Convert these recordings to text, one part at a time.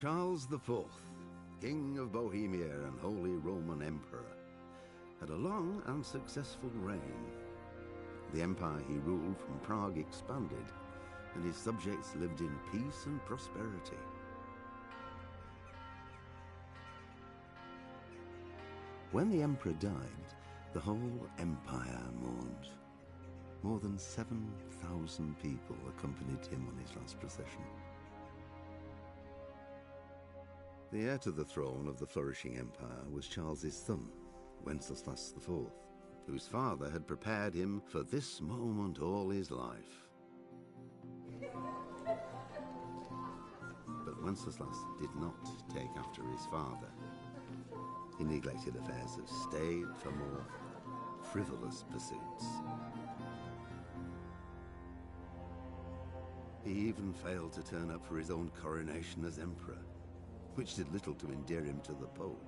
Charles IV, King of Bohemia and Holy Roman Emperor, had a long and successful reign. The empire he ruled from Prague expanded, and his subjects lived in peace and prosperity. When the emperor died, the whole empire mourned. More than 7,000 people accompanied him on his last procession. The heir to the throne of the flourishing empire was Charles's son, Wenceslas IV, whose father had prepared him for this moment all his life. But Wenceslas did not take after his father. He neglected affairs of state for more frivolous pursuits. He even failed to turn up for his own coronation as emperor, which did little to endear him to the Pope.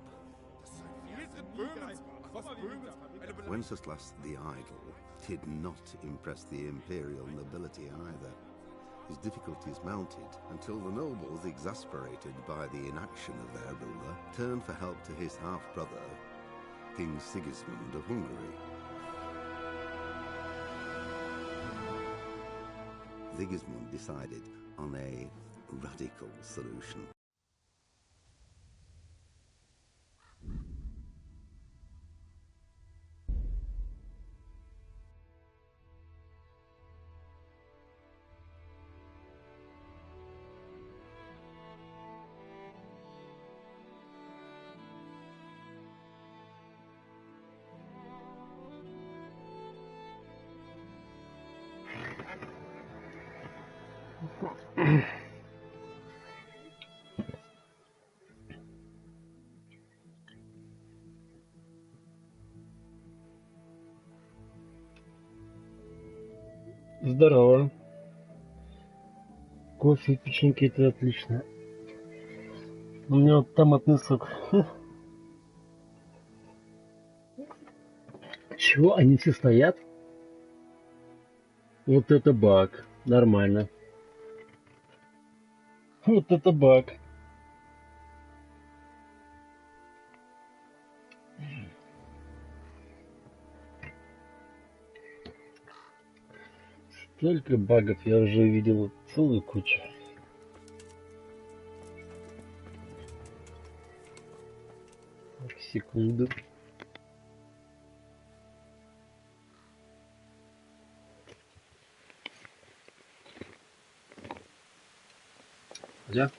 Wenceslas the Idle did not impress the imperial nobility either. His difficulties mounted until the nobles, exasperated by the inaction of their ruler, turned for help to his half-brother, King Sigismund of Hungary. Sigismund decided on a radical solution. Здорово. Кофе и печеньки — это отлично. У меня вот томатный сок. Чего? Они все стоят? Вот это баг. Нормально. Вот это баг. Столько багов я уже видел, целую кучу. Так, секунду. Да?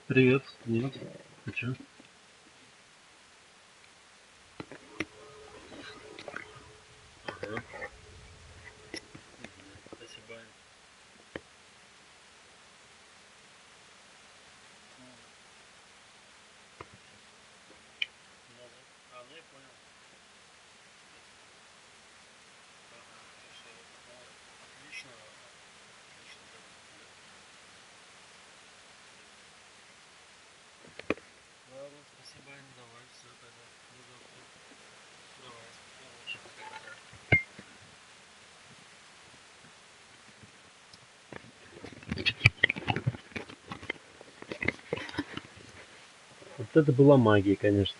Привет. Нет, хочу. Ага. Спасибо. Ну я понял. Хорошо. Отлично. Отлично. Ладно, спасибо, давай, все тогда. До завтра. Давай, вот это была магия, конечно.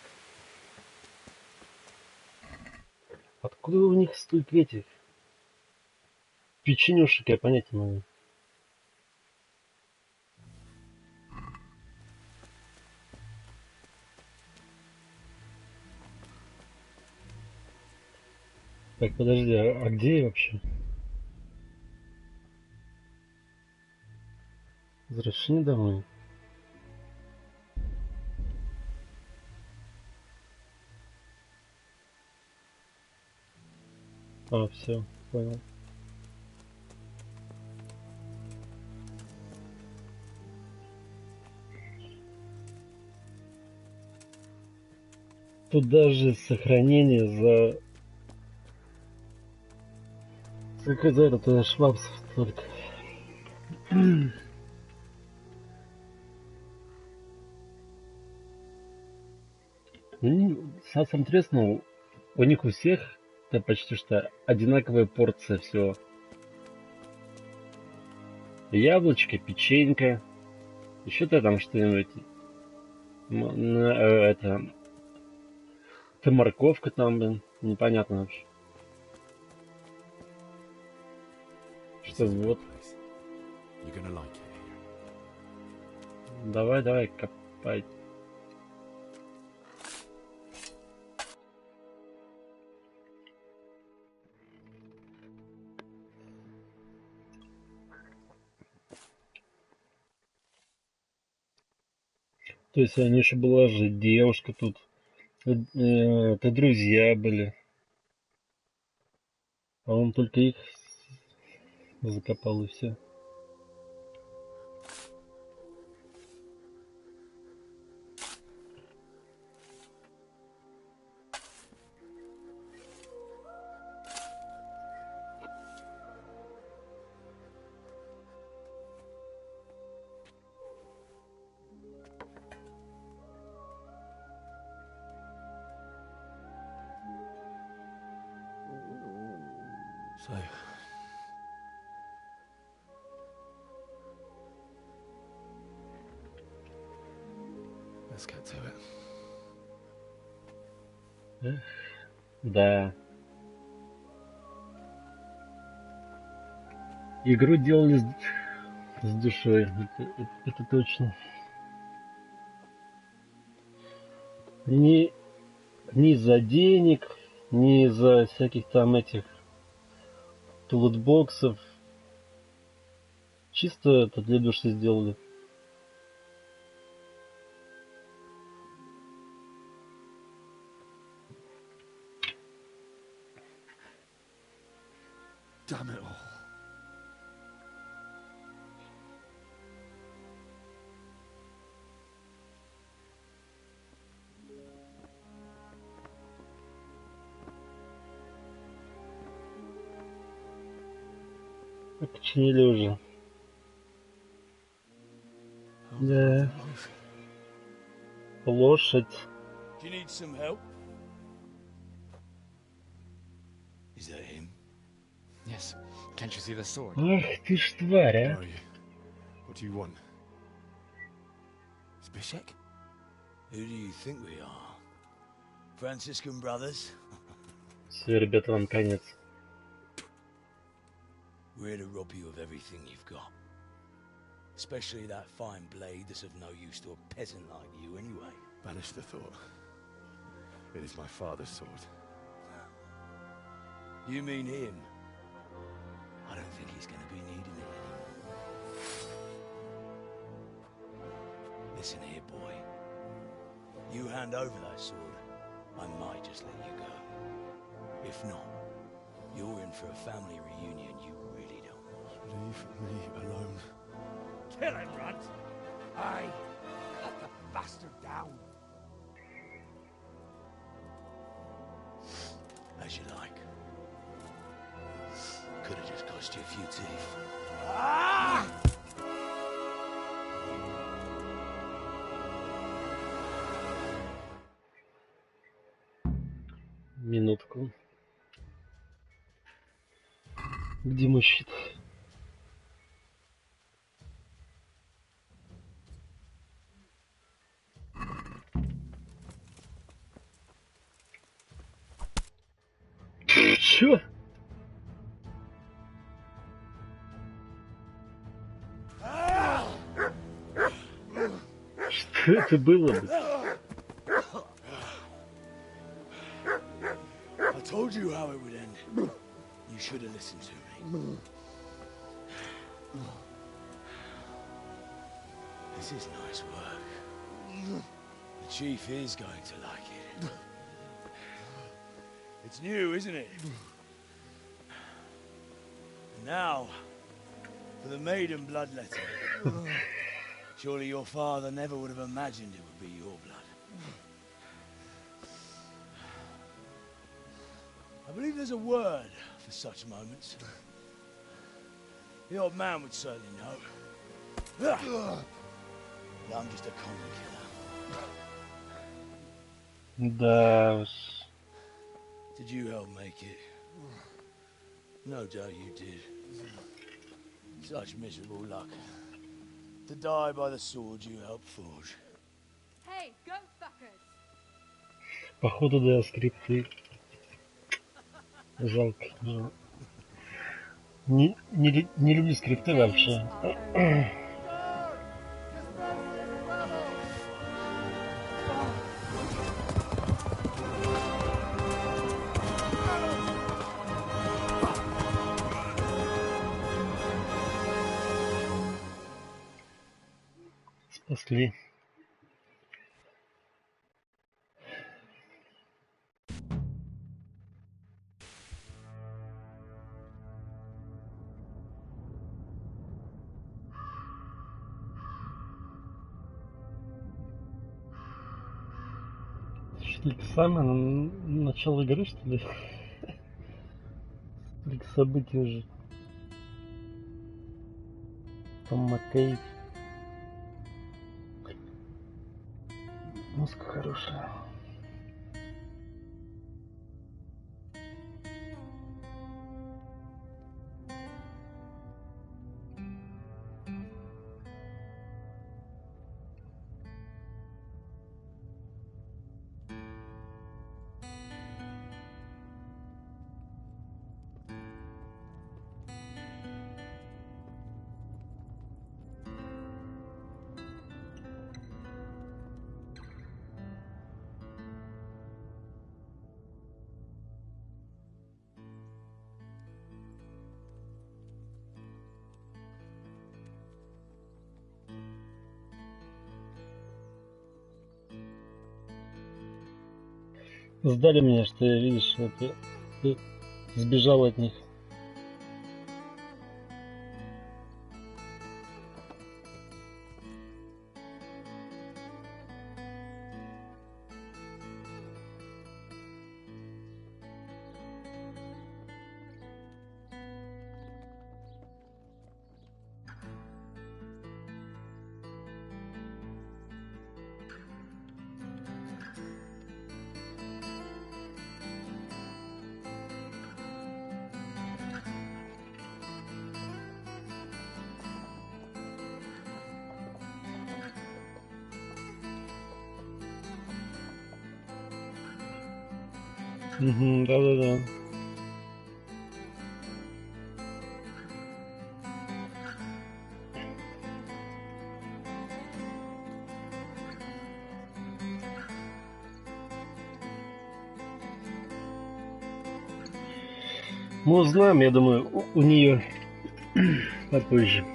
Откуда у них столько этих печенюшек, я понятия не могу. Так, подожди, а где я вообще? Возвращение домой. А, все, понял. Тут даже сохранение за этот швабсов только. Самое интересное, у них у всех это почти что одинаковая порция всего. Яблочко, печенька, Еще-то там что-нибудь. Это... Это морковка там, блин. Непонятно вообще. Что вот. Давай, давай, копай. То есть они еще была же девушка тут. Это друзья были. А он только их закопал и все. So, let's get to it. Да. Игру делали с душой. Это точно. Не из-за денег, не из-за всяких там этих лутбоксов. Чисто это для души сделали. Damn it all. Починили уже. Да. Лошадь. Do you need some help? Is that him? Yes. Can't you see the sword? Ах ты ж тварь, Who а. are you? What do you want? Zbyszek? Who do you think we are? Franciscan brothers? Все, ребята, вам конец. We're here to rob you of everything you've got. Especially that fine blade that's of no use to a peasant like you anyway. Banish the thought. It is my father's sword. You mean him? I don't think he's going to be needing it anymore. Listen here, boy. You hand over that sword, I might just let you go. If not, you're in for a family reunion you really don't want. Leave me alone. Kill him, Runt! Aye, cut the bastard down. As you like. Could have just cost you a few teeth. Ah! Минутку. Где мой щит? Чё? Что это было бы? I told you how it would end. You should have listened to me. This is nice work. The chief is going to like it. It's new, isn't it? And now, for the maiden blood letter. Surely your father never would have imagined it would be your blood. I believe there's a word for such moments. The old man would certainly know. But I'm just a common killer. Да уж. Did you help make it? No doubt you did. Such miserable luck. To die by the sword you helped forge. Hey, go fuckers! Походу, да, скрипты. Жалко. Не люблю скрипты вообще. Спасли. Что это самое начало игры, что ли? Столько событий уже. Там Маккей. Музыка хорошая. Сдали меня, что я, видишь, это сбежал от них. Угу, да-да-да. Мы узнаем, я думаю, у нее попозже.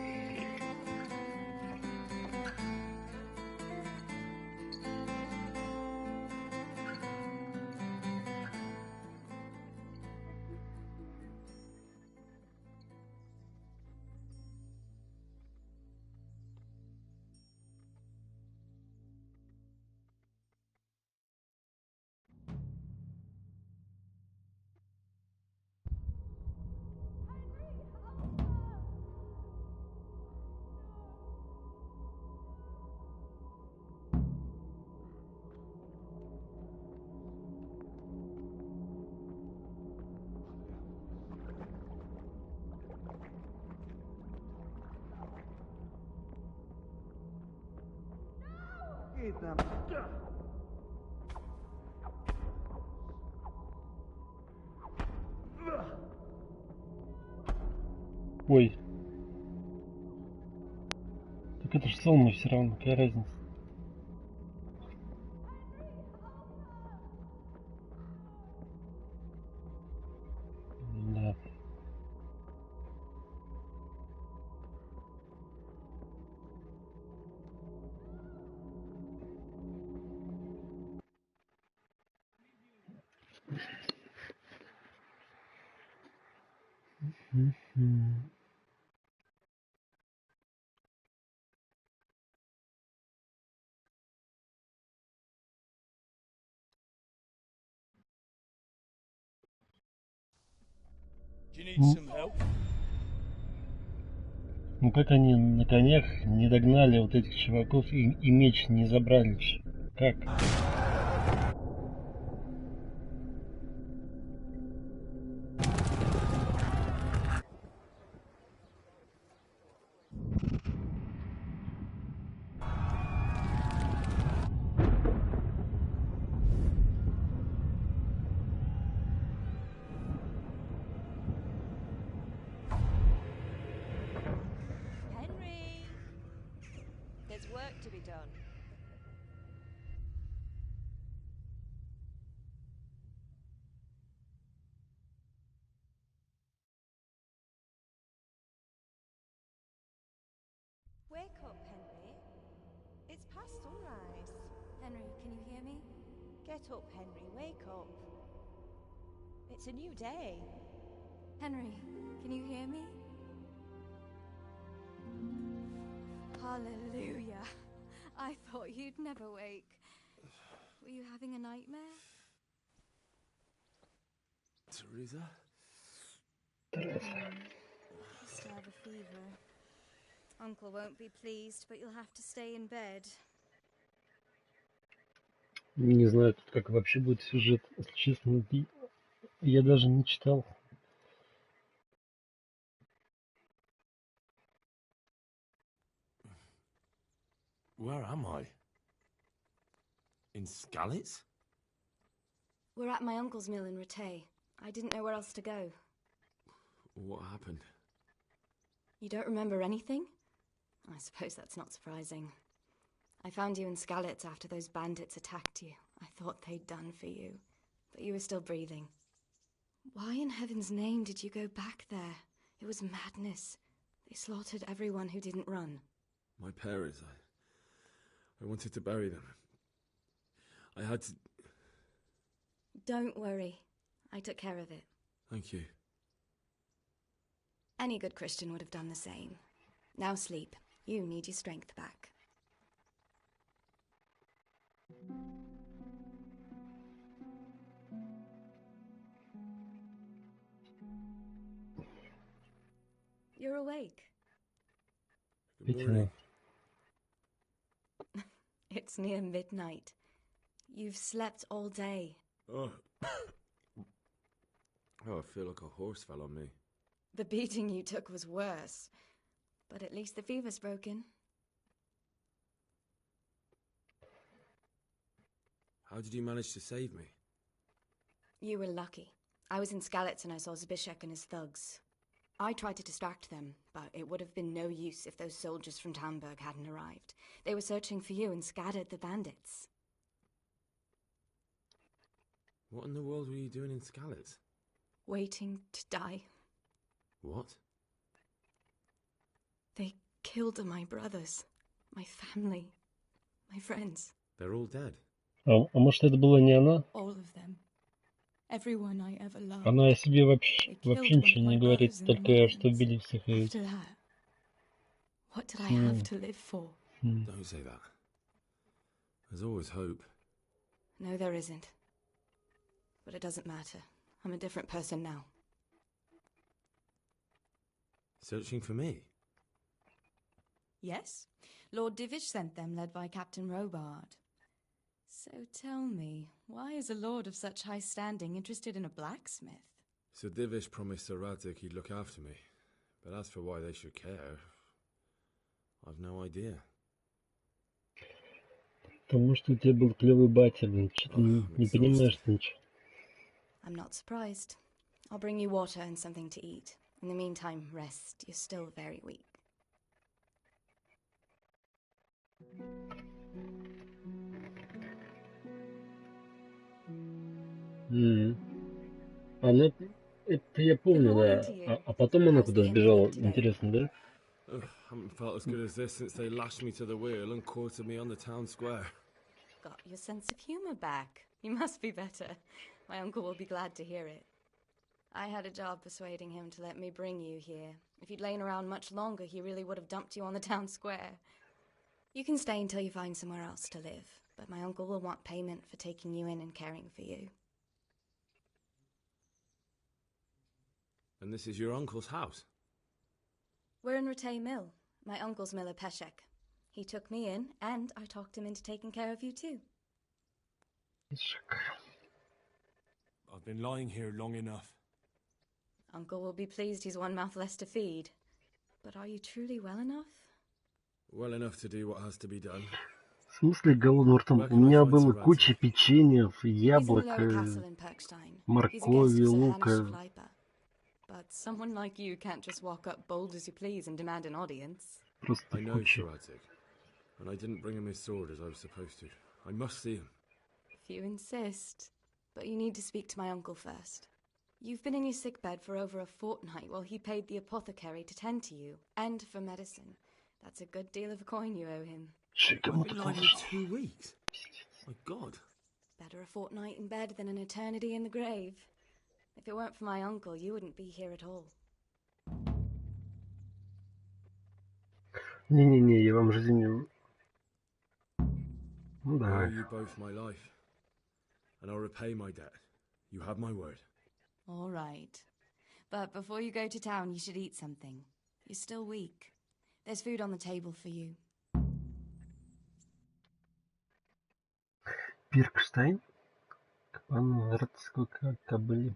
Ой. Так это же Солма все равно, какая разница. Да. Do you need some help? Ну как они на конях не догнали вот этих чуваков и меч не забрали еще? Как? There's work to be done. Wake up, Henry. It's past sunrise. Henry, can you hear me? Get up, Henry. Wake up. It's a new day. Henry, can you hear me? Hallelujah. I thought you'd never wake. Were you having a nightmare? Teresa? You still have a fever. Uncle won't be pleased, but you'll have to stay in bed. Не знаю, тут как вообще будет сюжет. Если честно, я даже не читал. Where am I? In Skalitz? We're at my uncle's mill in Rattay. I didn't know where else to go. What happened? You don't remember anything? I suppose that's not surprising. I found you in Skalitz after those bandits attacked you. I thought they'd done for you, but you were still breathing. Why in heaven's name did you go back there? It was madness. They slaughtered everyone who didn't run. My parents, I wanted to bury them. I had to... Don't worry. I took care of it. Thank you. Any good Christian would have done the same. Now sleep. You need your strength back. You're awake. Good morning. It's near midnight. You've slept all day. Oh. Oh, I feel like a horse fell on me. The beating you took was worse. But at least the fever's broken. How did you manage to save me? You were lucky. I was in Skalitz and I saw Zbyszek and his thugs. I tried to distract them, but it would have been no use if those soldiers from Tamburg hadn't arrived. They were searching for you and scattered the bandits. What in the world were you doing in Skalitz? Waiting to die. What? They killed my brothers, my family, my friends. They're all dead. А может, это была не она? All of them. Everyone I ever loved. Она о себе вообще They killed ничего one of не my говорит, brothers in the только что mines. убили всех их. After that, what did I have to live for? Don't say that. There's always hope. No, there isn't. But it doesn't matter. I'm a different person now. Searching for me? Yes, Lord Divish sent them, led by Captain Robard. So tell me, why is a lord of such high standing interested in a blacksmith? So Divish promised Sir Radzig he'd look after me. But as for why they should care, I've no idea. Потому что у тебя был клевый батя, блин. Что ты не понимаешь ничего. I'm not surprised. I'll bring you water and something to eat. In the meantime, rest. You're still very weak. Она... Это я помню, да. А потом она куда сбежала, интересно, да? Haven't felt as good as this since they lashed me to the wheel and quartered me on the town square. Got your sense of humor back. You must be better. My uncle will be glad to hear it. I had a job persuading him to let me bring you here. If you'd lain around much longer, he really would have dumped you on the town square. You can stay until you find somewhere else to live, but my uncle will want payment for taking you in and caring for you. And this is your uncle's house? We're in Rattay Mill, my uncle's mill at Peshek. He took me in, and I talked him into taking care of you too. I've been lying here long enough. Uncle will be pleased he's one mouth less to feed. But are you truly well enough? Well enough to do what has to be done. В смысле голодным ртом? У меня было куча печеньев, яблок, моркови, лука. But someone like you can't just walk up bold as you please and demand an audience. Просто I know, куча. Sir Radzig. And I didn't bring him his sword as I was supposed to. I must see him. If you insist. But you need to speak to my uncle first. You've been in your sickbed for over a fortnight while he paid the apothecary to tend to you, and for medicine. That's a good deal of coin you owe him. I've been lying here 2 weeks. My God. Better a fortnight in bed than an eternity in the grave. If it weren't for my uncle, you wouldn't be here at all. Не-не-не, я вам жизнь не... Ну, I owe давай. you both my life. And I'll repay my debt. You have my word. All right. But before you go to town, you should eat something. You're still weak. There's food on the table for you. Пиркштайн? Капан городской кобыли.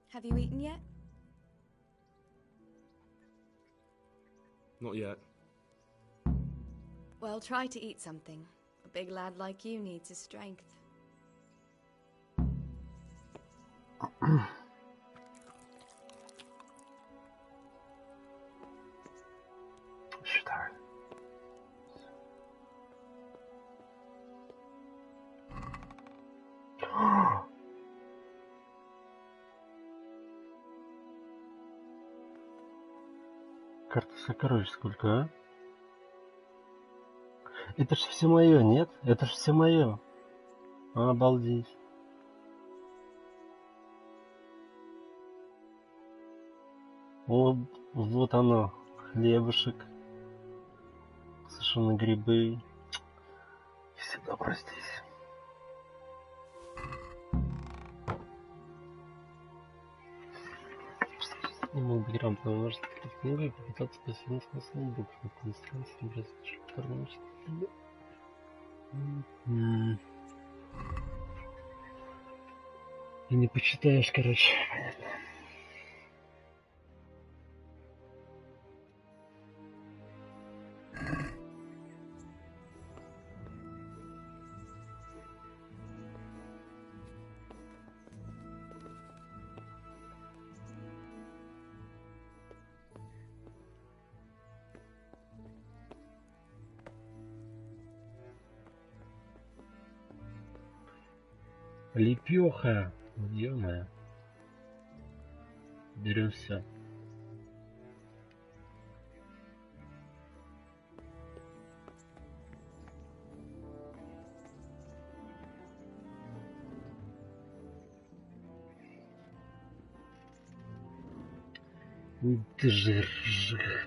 Have you eaten yet? Not yet. Well, try to eat something. A big lad like you needs his strength. Считаю. Карта сокровищ сколько, а? Это ж все мое, нет? Это ж все мое. Обалдеть. Вот оно. Хлебушек. Совершенно грибы. Все добро здесь. Не мог бы грамотно умножить книгу и попытаться посвятить смыслом букв. На странстве различных И не почитаешь, короче. Понятно. Лепеха. Ё-моё. Берем все.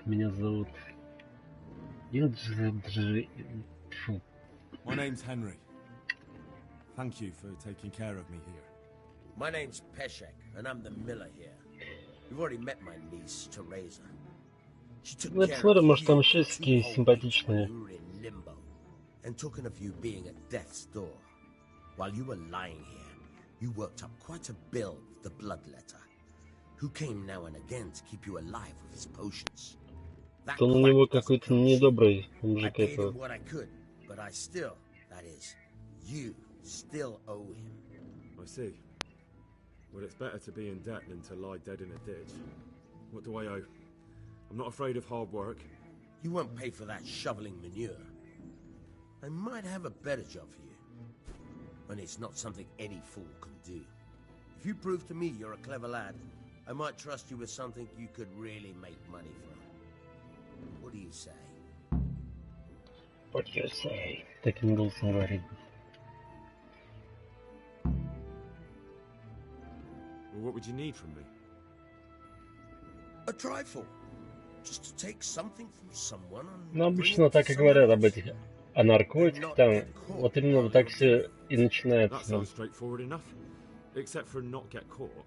Меня зовут. Фу. My name's Henry. Thank you for taking care of me here. My name's Peshek, and I'm the miller here. You've already met my niece, Teresa. She took Ну, это care смотрим, of может, там you еще for есть такие 2 whole weeks симпатичные. when you were in limbo, and talking of you being at death's door. While you were lying here, you worked up quite a bill with the bloodletter, who came now and again to keep you alive with his potions. That То на него quack doesn't какой-то coach. недобрый I мужик paid him этого. what I could, but I still, that is, you still owe him. I see. Well, it's better to be in debt than to lie dead in a ditch. What do I owe? I'm not afraid of hard work. You won't pay for that shoveling manure. I might have a better job for you. And it's not something any fool can do. If you prove to me you're a clever lad, I might trust you with something you could really make money from. What do you say? What do you say? Таким голосом говорит. Well, what would you need from me? A trifle. Just to take something from someone and Ну, bring обычно it to так и someone говорят об else. этих, о наркотиках, там, вот именно вот так все и That начинается. sounds straightforward enough. Except for not get caught.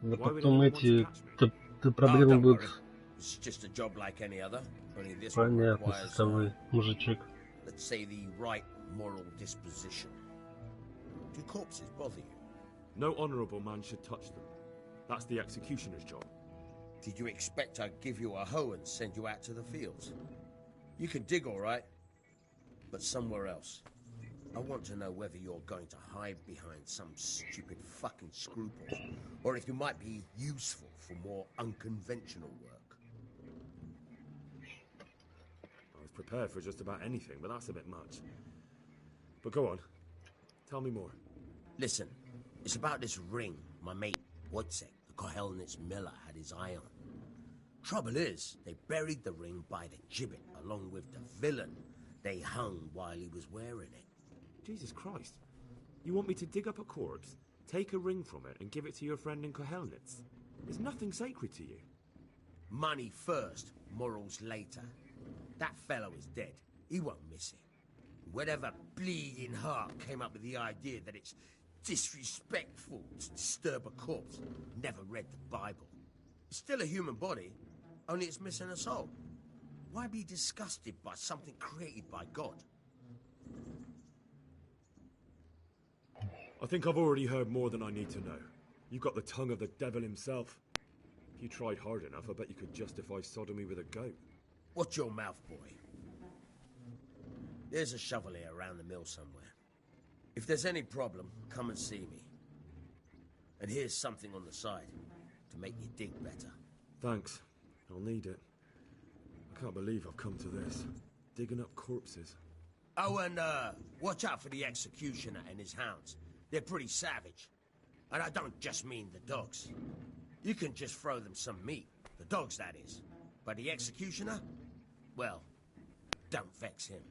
Да Why would потом anyone want эти, to catch me? то проблемы don't будут. worry. It's just a job like any other. Only this one Понятно, requires, состовой мужичок. let's say, the right moral disposition. Do corpses bother you? No honourable man should touch them. That's the executioner's job. Did you expect I'd give you a hoe and send you out to the fields? You can dig all right, but somewhere else. I want to know whether you're going to hide behind some stupid fucking scruples, or if you might be useful for more unconventional work. I was prepared for just about anything, but that's a bit much. But go on. Tell me more. Listen, it's about this ring my mate Wojciech, the Kohelnitz miller, had his eye on. Trouble is, they buried the ring by the gibbet along with the villain they hung while he was wearing it. Jesus Christ. You want me to dig up a corpse, take a ring from it, and give it to your friend in Kohelnitz? There's nothing sacred to you. Money first, morals later. That fellow is dead. He won't miss it. Whatever bleeding heart came up with the idea that it's disrespectful to disturb a corpse never read the Bible. It's still a human body, only it's missing a soul. Why be disgusted by something created by God? I think I've already heard more than I need to know. You've got the tongue of the devil himself. If you tried hard enough, I bet you could justify sodomy with a goat. Watch your mouth, boy. There's a shovel here around the mill somewhere. If there's any problem, come and see me. And here's something on the side to make you dig better. Thanks. I'll need it. I can't believe I've come to this. Digging up corpses. Oh, and watch out for the executioner and his hounds. They're pretty savage. And I don't just mean the dogs. You can just throw them some meat. The dogs, that is. But the executioner? Well, don't vex him.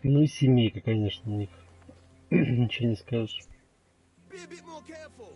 Ну и семейка, конечно, у них. Ничего не скажешь. Be a bit more careful.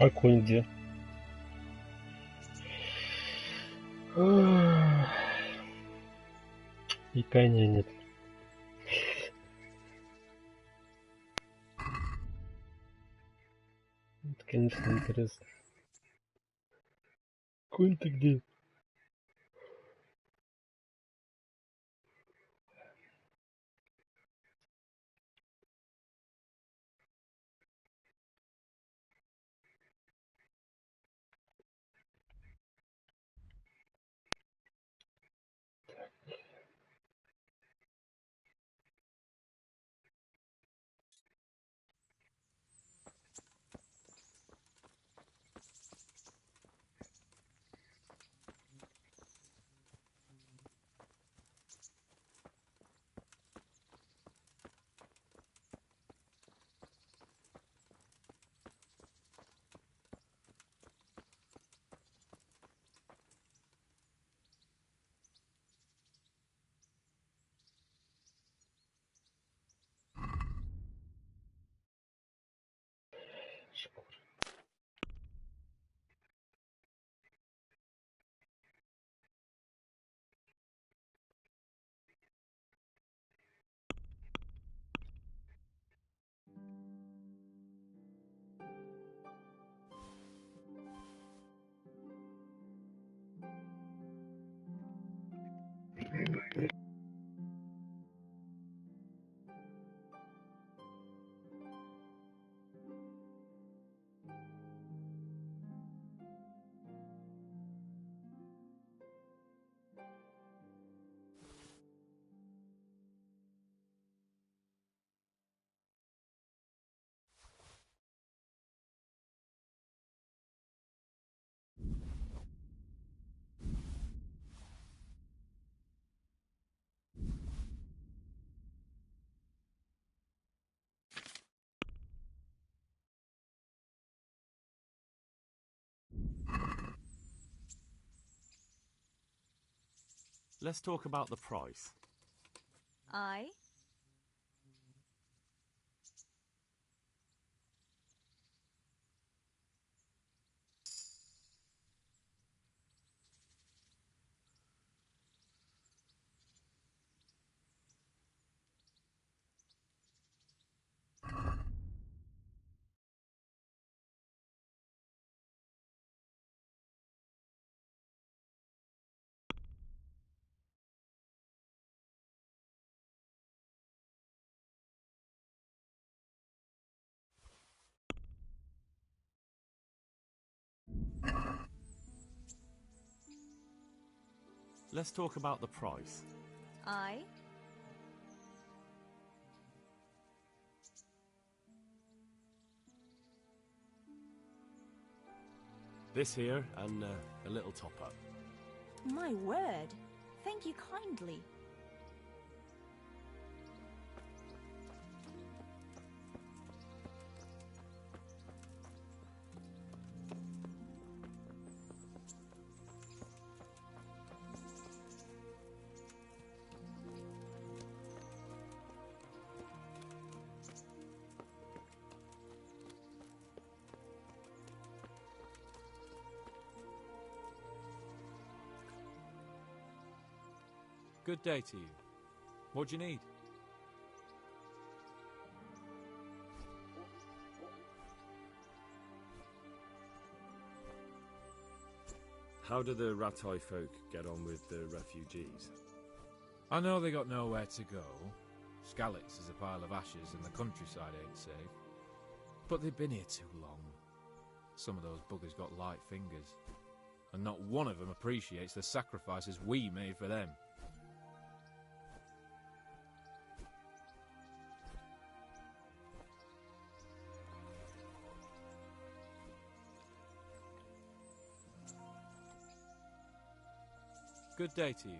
А конь где? И коня нет. Это, конечно, интересно. Конь-то где? Let's talk about the price. Aye. Let's talk about the price. Aye. This here, and a little top-up. My word. Thank you kindly. Good day to you. What do you need? How do the Ratai folk get on with the refugees? I know they got nowhere to go. Skalitz is a pile of ashes and the countryside ain't safe. But they've been here too long. Some of those buggers got light fingers. And not one of them appreciates the sacrifices we made for them. Good day to you.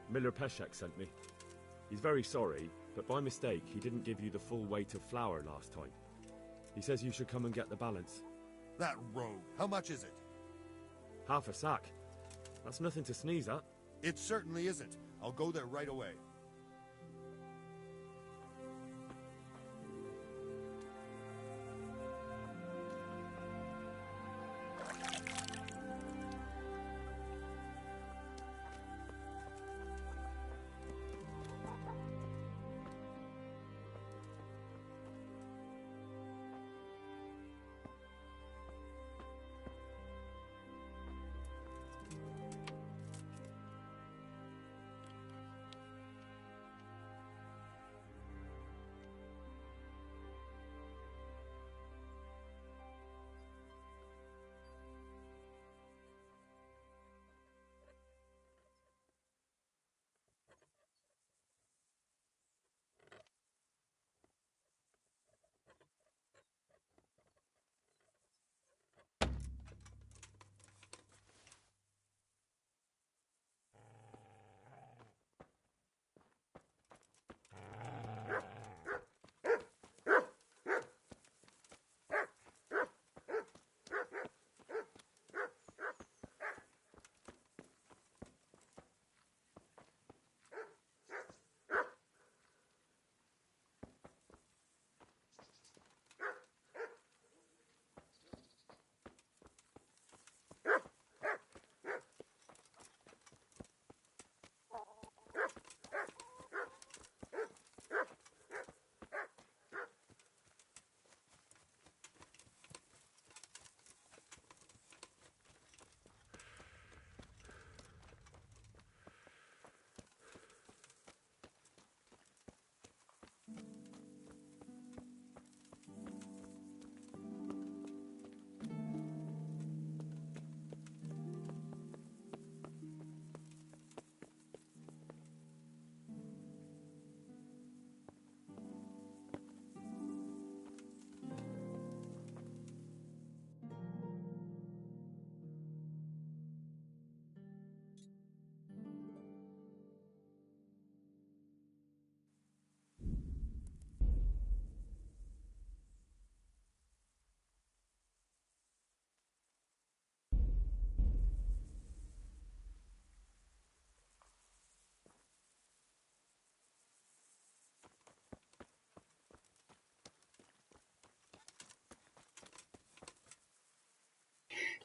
Miller Peshek sent me. He's very sorry, but by mistake he didn't give you the full weight of flour last time. He says you should come and get the balance. That rogue. How much is it? Half a sack. That's nothing to sneeze at. It certainly isn't. I'll go there right away.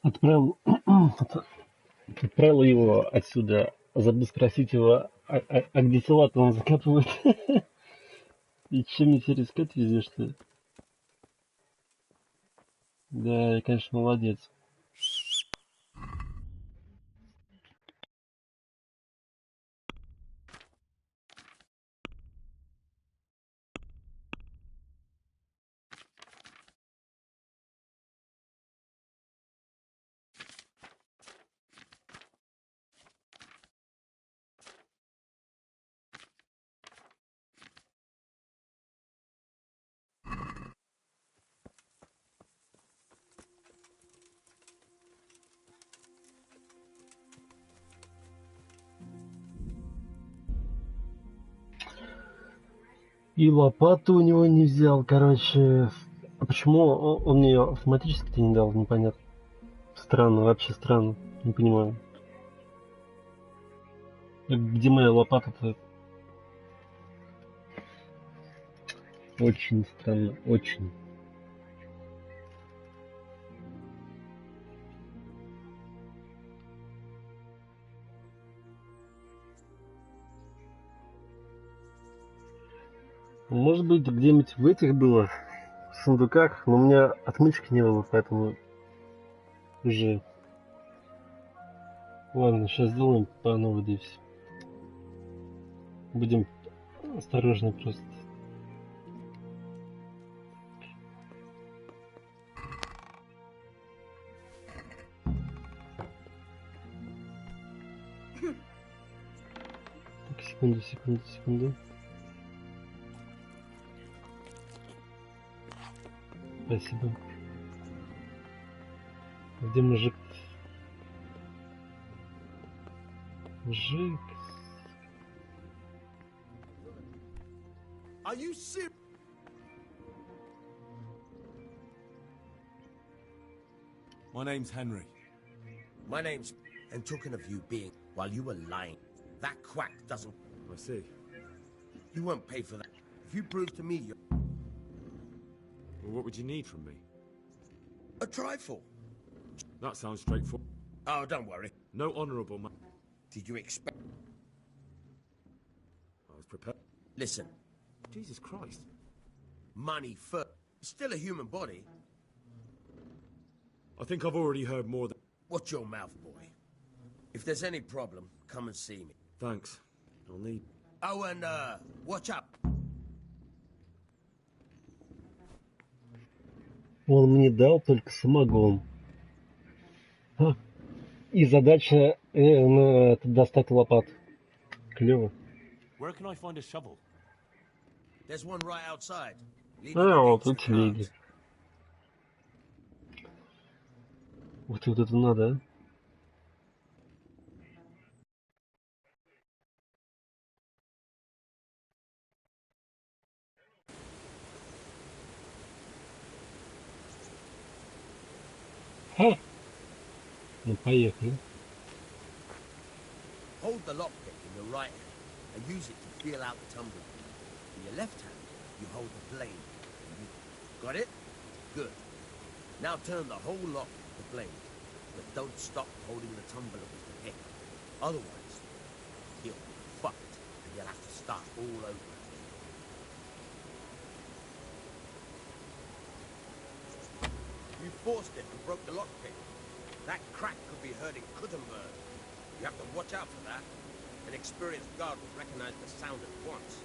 Отправил, отправил его отсюда, забыл спросить его, а где тела-то он закапывает? И чем мне теперь искать везде, что ли? Да, я, конечно, молодец. И лопату у него не взял, короче. А почему он мне ее автоматически-то не дал, непонятно. Странно, вообще странно. Не понимаю. Где моя лопата-то? Очень странно, очень. Может быть, где-нибудь в этих было, в сундуках, но у меня отмычки не было, поэтому уже... Ладно, сейчас сделаем по новой, да и все. Будем осторожны просто. Так, секунду. Спасибо. Где мужик? Мужик. Are you serious? My name's Henry. My name's... And talking of you being... While you were lying, that quack doesn't... I see. You won't pay for that. If you prove to me you're... Well, what would you need from me? A trifle. That sounds straightforward. Oh, don't worry. No honourable man. Did you expect... I was prepared. Listen. Jesus Christ. Money first. Still a human body. I think I've already heard more than... Watch your mouth, boy. If there's any problem, come and see me. Thanks. I'll need... Oh, and, watch out. Он мне дал только самогон. И задача достать лопат. Клево. Where can I find a shovel? There's one right outside. Вот тут телеги. Вот это надо, а? Ну, поехали. Hold the lockpick in your right hand and use it to feel out the tumbler. In your left hand, you hold the blade. Got it? Good. Now turn the whole lock with the blade, but don't stop holding the tumbler with the pick. Otherwise, you'll be fucked and you'll have to start all over. You forced it and broke the lockpick. That crack could be hurting Kuttenberg. You have to watch out for that. An experienced guard will recognize the sound at once.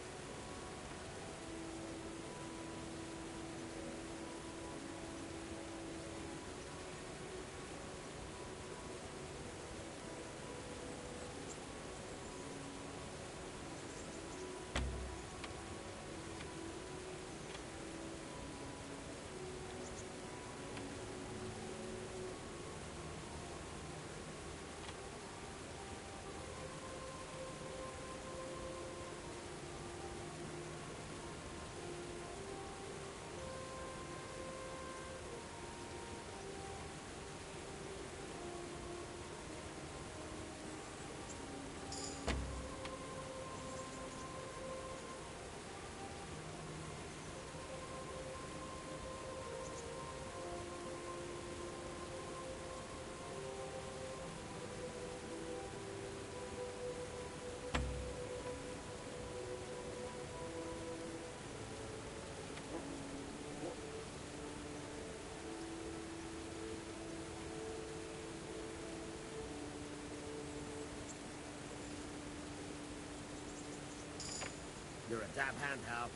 You're a dab hand, Hal.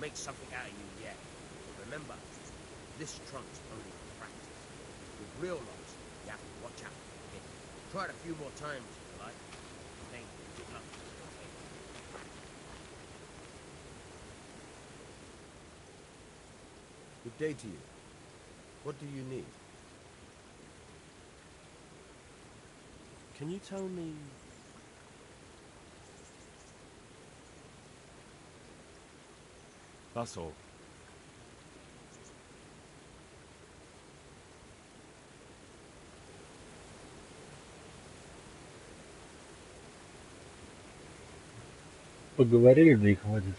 Make something out of you yet. Remember, this trunk's only for practice. With real locks, you have to watch out for the hit. Try it a few more times, if you like. Then good luck. Good day to you. What do you need? Can you tell me... That's all. Поговорили, да и хватит.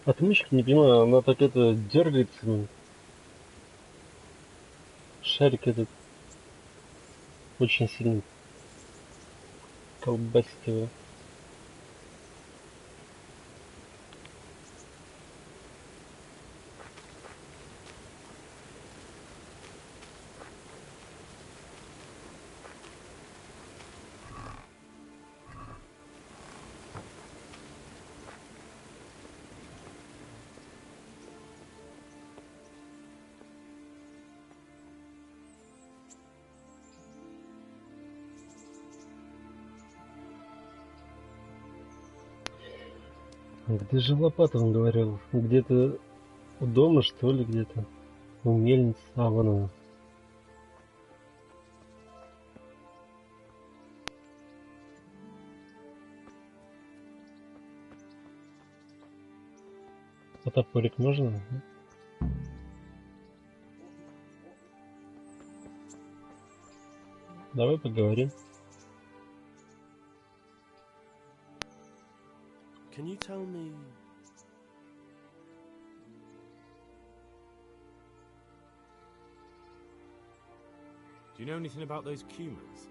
Отмычка, не понимаю, она так это дергается. Шарик этот очень сильно колбасит его. Где же лопата, он говорил? Где-то у дома, что ли, где-то? У мельницы. А, вон она. А топорик можно? Давай поговорим. Can you tell me... Do you know anything about those Cumans?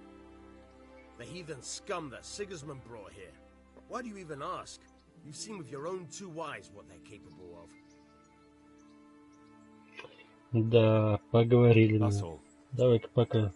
The heathen scum that Sigismund brought here. Why do you even ask? You've seen with your own two eyes what they're capable of. Да, поговорили That's мы. all. Давай-ка пока.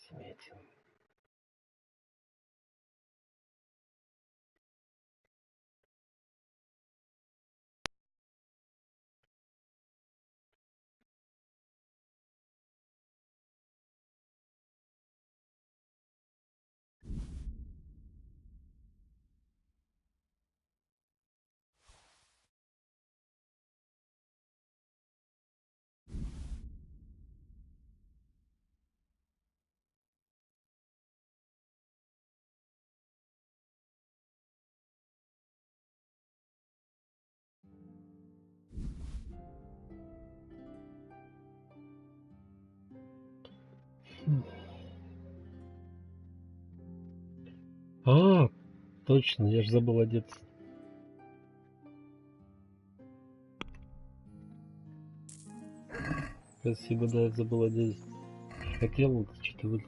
Сметил. А, точно, я же забыл одеться. Спасибо, да, я забыл одеться. Хотел, что-то вот.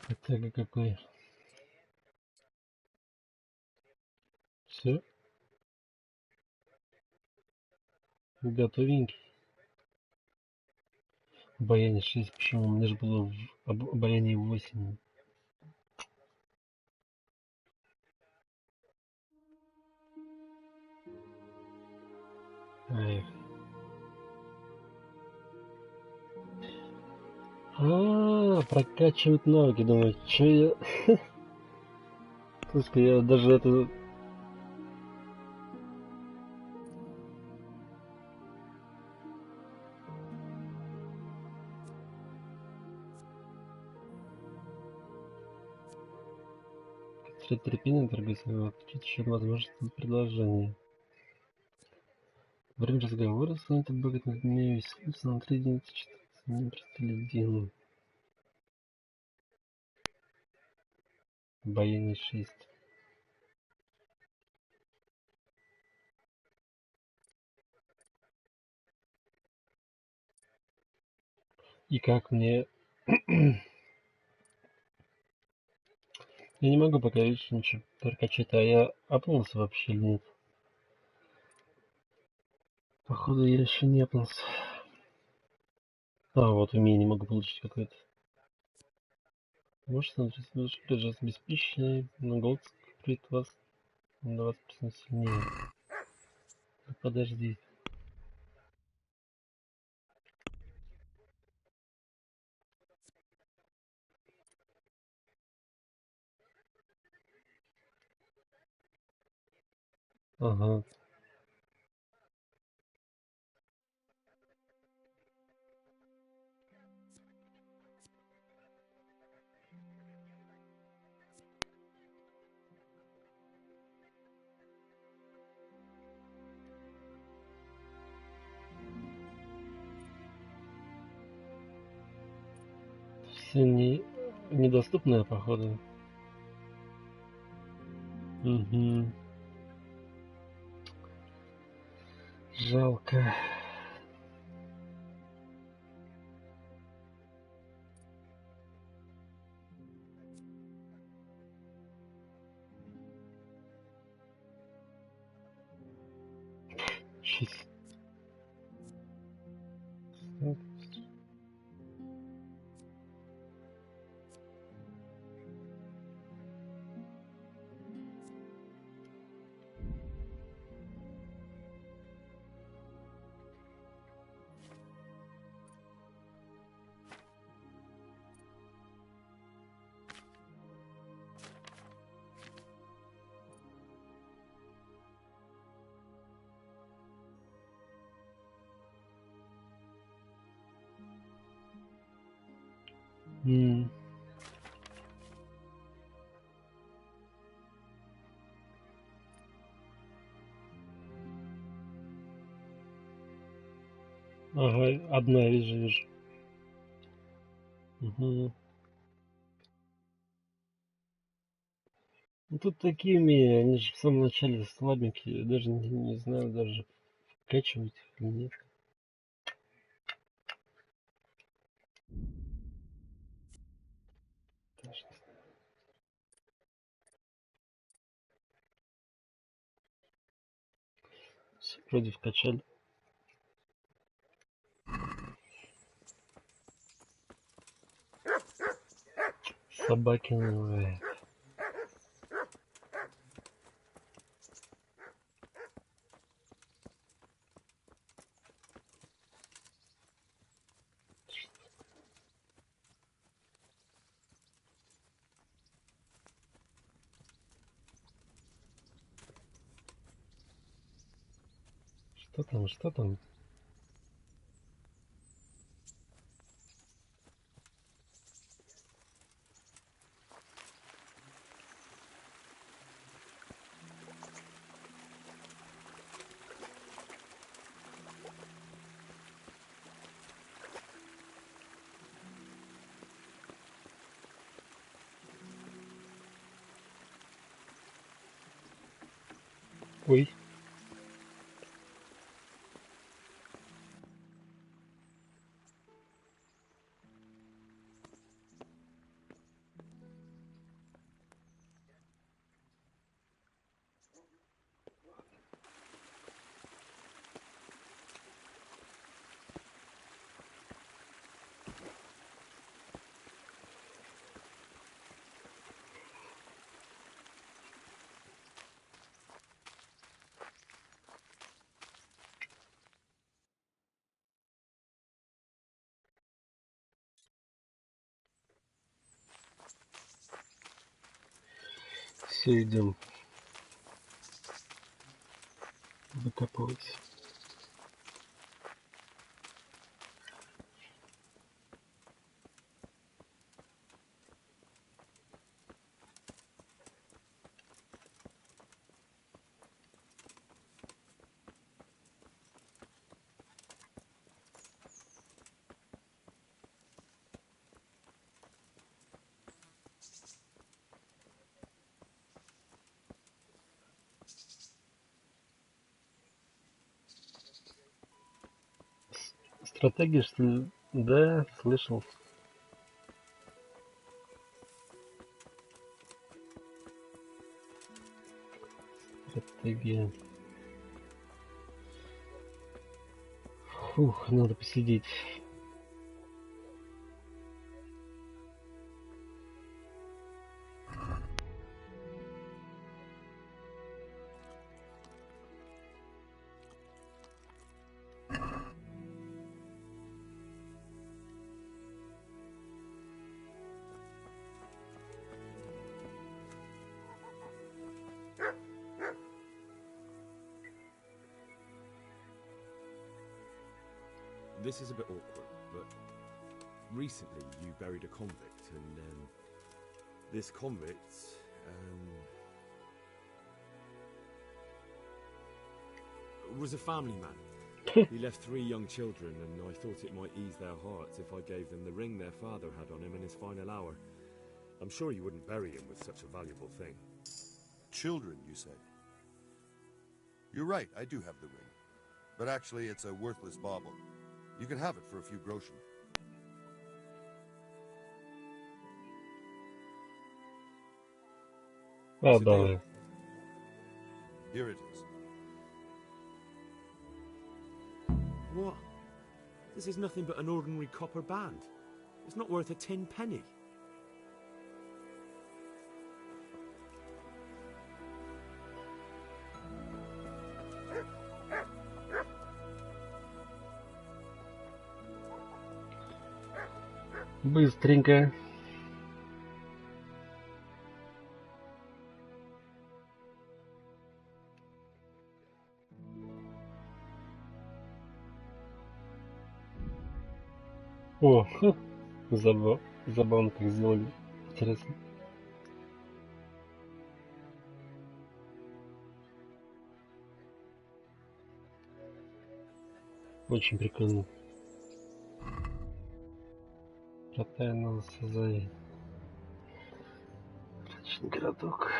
Это какой? Все? Готовенький. Обаяние 6, почему? У меня же было обаяние 8. Эх. Прокачивать навыки, думаю, что я... Слушай, я даже это... Средь терпения, дорогой свой, включить еще возможность предложения. Во время разговора станет богат над ней веселиться на 3 единицы читаться. Мне простили. Обаяние 6. И как мне... Я не могу пока еще ничего прокачать, а я апнулся вообще или нет? Походу я еще не апнулся. А, вот умение могу получить какое-то. Может, смотреть, лучше придержаться беспечнее, но голод скрыть вас на 20% сильнее. Да подожди. Ага. Все недоступные, походу. Угу. Жалко. Щас. Ага, одна, вижу. Угу. Ну, тут такие умения, они же в самом начале слабенькие, я даже не знаю, даже вкачивать или нет. Даже не знаю. Все вроде вкачали. Собаки называют. Что там? Ой. Все, идем выкапывать. Стратегия, что ли? Да, слышал. Стратегия. Фух, надо посидеть. This is a bit awkward, but recently you buried a convict, and this convict, was a family man. He left 3 young children, and I thought it might ease their hearts if I gave them the ring their father had on him in his final hour. I'm sure you wouldn't bury him with such a valuable thing. Children, you say? You're right, I do have the ring. But actually, it's a worthless bauble. You can have it for a few groschen. А, давай. Here it is. What? This is nothing but an ordinary copper band. It's not worth a 10 penny. Быстренько. О, забавно как сделали. Интересно. Очень прикольно. Протайного созай. Отличный городок.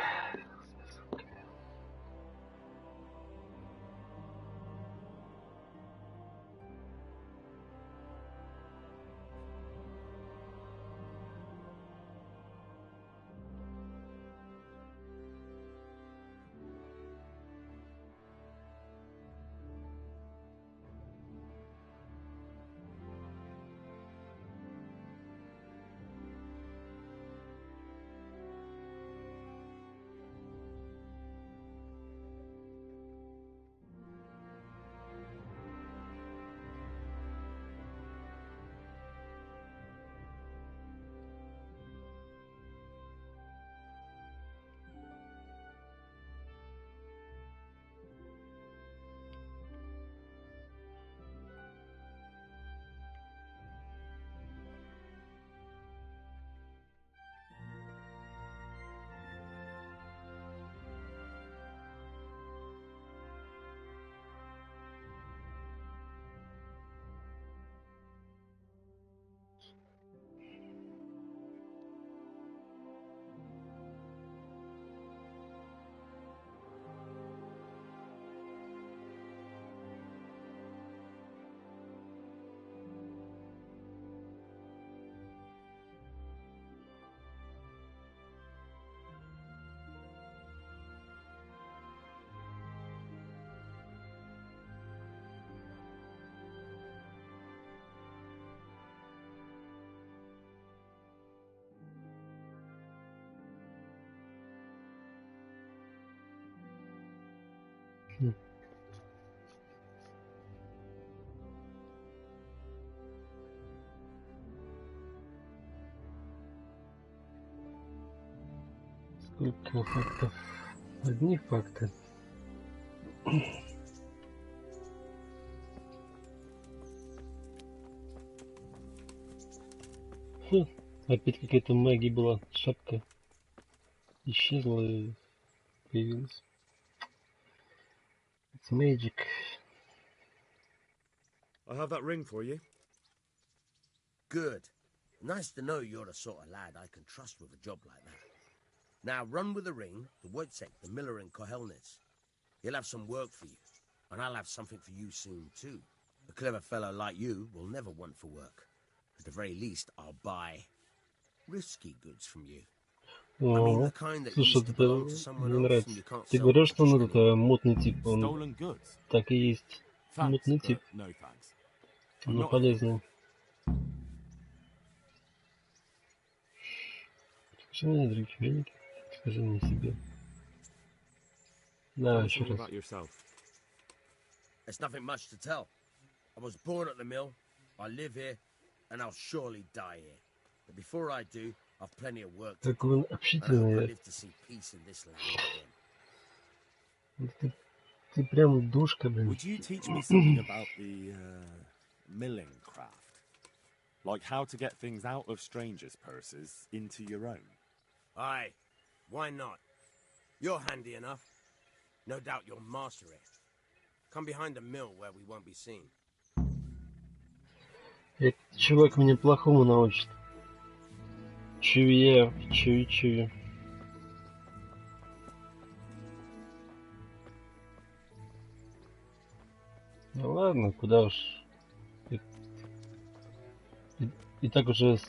Сколько фактов? Одни факты. Опять какая-то магия была. Шапка исчезла и появилась. It's magic. I have that ring for you. Good. Nice to know you're the sort of lad I can trust with a job like that. Now run with the ring to Wojciech, the miller in Kohelnitz. He'll have some work for you, and I'll have something for you soon too. A clever fellow like you will never want for work. At the very least, I'll buy risky goods from you. О, слушай, это мне нравится. Ты говорил, что он этот мутный тип, он так и есть. Мутный тип. Но полезный. Скажи мне, другие велики. Скажи мне себе. Да, еще раз. There's nothing much to tell. I was born at the mill, I live here, and I'll surely die here. But before I do, I've plenty of work to Такой он do. общительный. I live to see peace in this land again. Ты прям душка, блин. Would you teach me something about the milling craft. Like how to get things out of strangers' purses into your own. Aye, why not? You're handy enough. No doubt you'll master it. Come behind the mill where we won't be seen. Этот чувак меня плохому научит. Чую. Ну ладно, куда уж. И так уже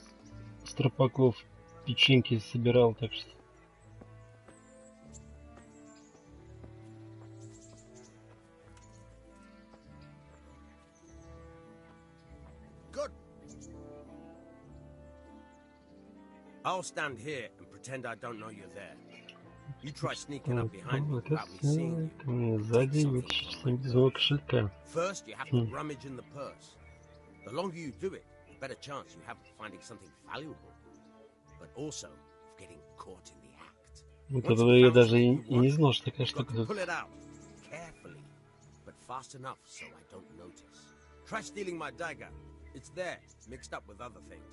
стропаков печеньки собирал, так что... I'll stand here and pretend I don't know you're there. You try sneaking up behind me without me seeing you. Сзади вытащить без моего кошелька. First, you have to rummage in the purse. The longer you do it, the better chance you have of finding something valuable, but also of getting caught in the act. Вот этого я даже и не знал, что такая штука тут. Pull it out carefully, but fast enough so I don't notice. Try stealing my dagger. It's there, mixed up with other things.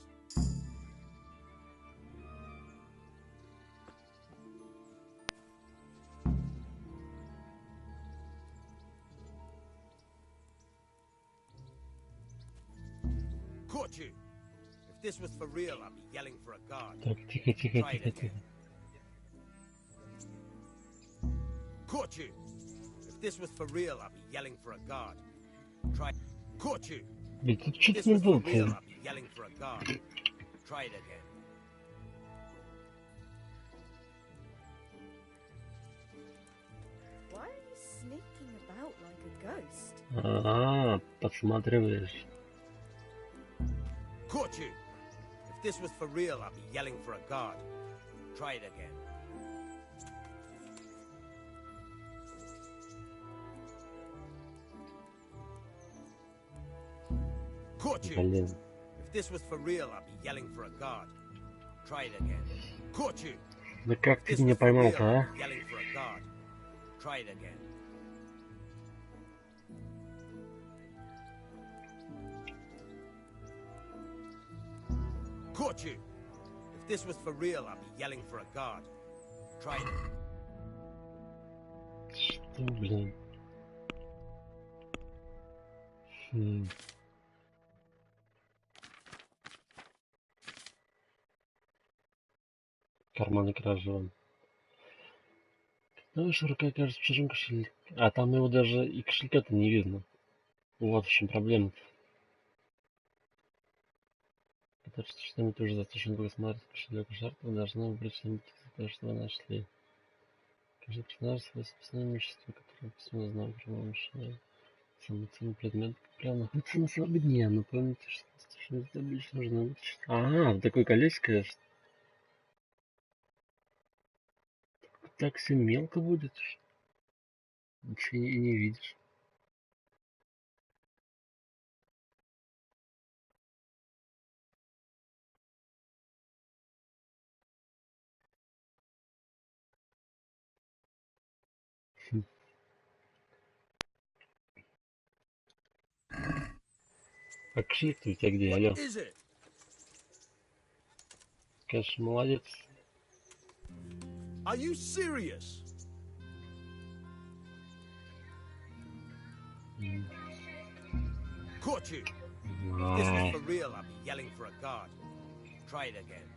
Caught you. If this was for real, I'd be yelling for a guard. Так, тихо. Caught you. If this was for real, I'd be yelling for a guard. Try. Caught you. Ведь тут If что-то this не was for было. real, I'd be yelling for a guard. Try it again. Why are you sneaking about like a ghost? Подсматриваешь. Caught you. If this was for real, I'd be yelling for a guard. Try it again. Caught you. Блин. If this was for real, I'd be yelling for a guard. Try it again. Caught you. Да как If ты this меня was for real, поймал-то, а? I'd be yelling for a guard. Try it again. Caught you. If this was for real, I'd be yelling for a guard. Try it. Что, блин? Карманы кражи. Ну, рука кажется в чужом кошельке. А там его даже и кошелька-то не видно. Вот в чем проблема-то. Потому что мы тоже застушен был смотреть кошелек жертвы, должна выбрать что-нибудь из того, что вы нашли. Каждый персонаж свое собственное имущество, которое письмо знал прямо мешает. Самый ценный предмет, как правило, находится на слободне, но помните, что застушен добычу нужно вытащить. Такое колесико. Так все мелко будет. Ничего и не видишь. А кошелек-то у тебя где, алло? Конечно, молодец. Are you serious? Caught you. If this was for real, I'd be yelling for a guard. Try it again.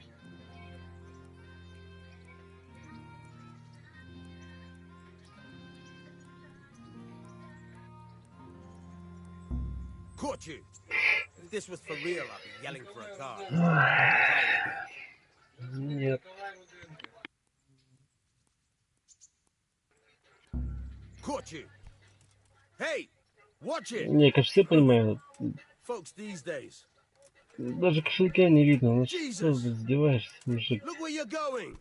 Caught you. If this was for real, I'd be yelling for a guard. Try it again. Нет. Caught you. Hey, watch it. Не, конечно, все понимают. Folks these days. Даже кошелька не видно. Ну что ты издеваешься, мужик? Look where you're going.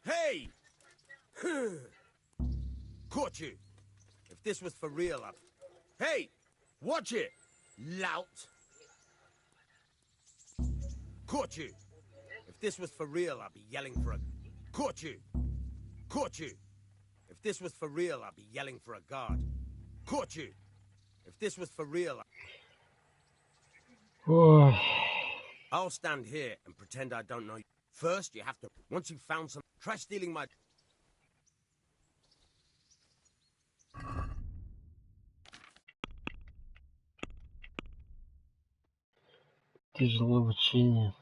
Hey. Caught you. If this was for real, I'd... Hey, watch it. Lout. Caught you. If this was for real, I'd be yelling for a... Caught you. Caught you. If this was for real, I'd be yelling for a guard. Caught you. If this was for real... Ой. I'll stand here and pretend I don't know you. First, you have to... Once you've found some... Try stealing my... Тяжело обучение.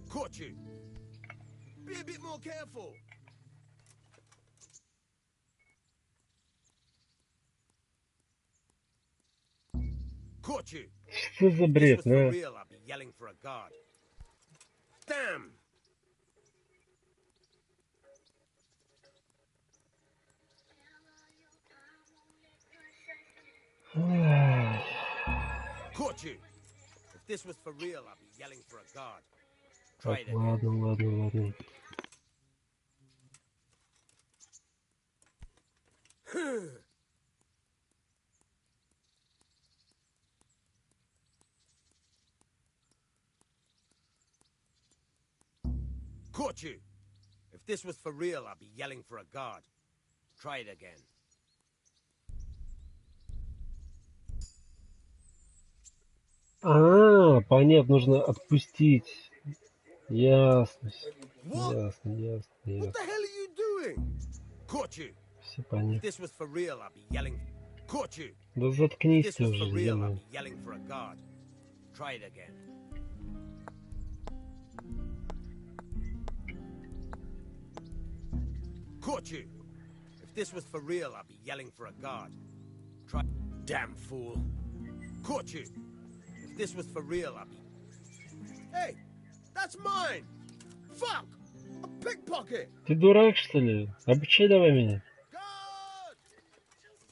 Caught you! Be a bit more careful! Caught you! Что за If this бред, was for а? real, I'd be yelling for a guard. Damn! Caught you! If this was for real, I'd be yelling for a guard. Try Так, it again. ладно. Caught you! If this was for real, I'd be yelling for a guard. Try it again. Понятно, нужно отпустить. Ясно. What? Ясно. What the hell are you doing? Caught you! Все If понятно. this was for real, I'd be yelling. Caught you! Да If заткнись this ты was for уже, real, I'd ё-моё. be yelling for a guard. Try it again. Caught you! If this was for real, I'd be yelling for a guard. Try... Damn fool! Caught you! If this was for real, I'd be... Hey! That's mine! Fuck! A pickpocket! Ты дурак, что ли? Обучай давай меня.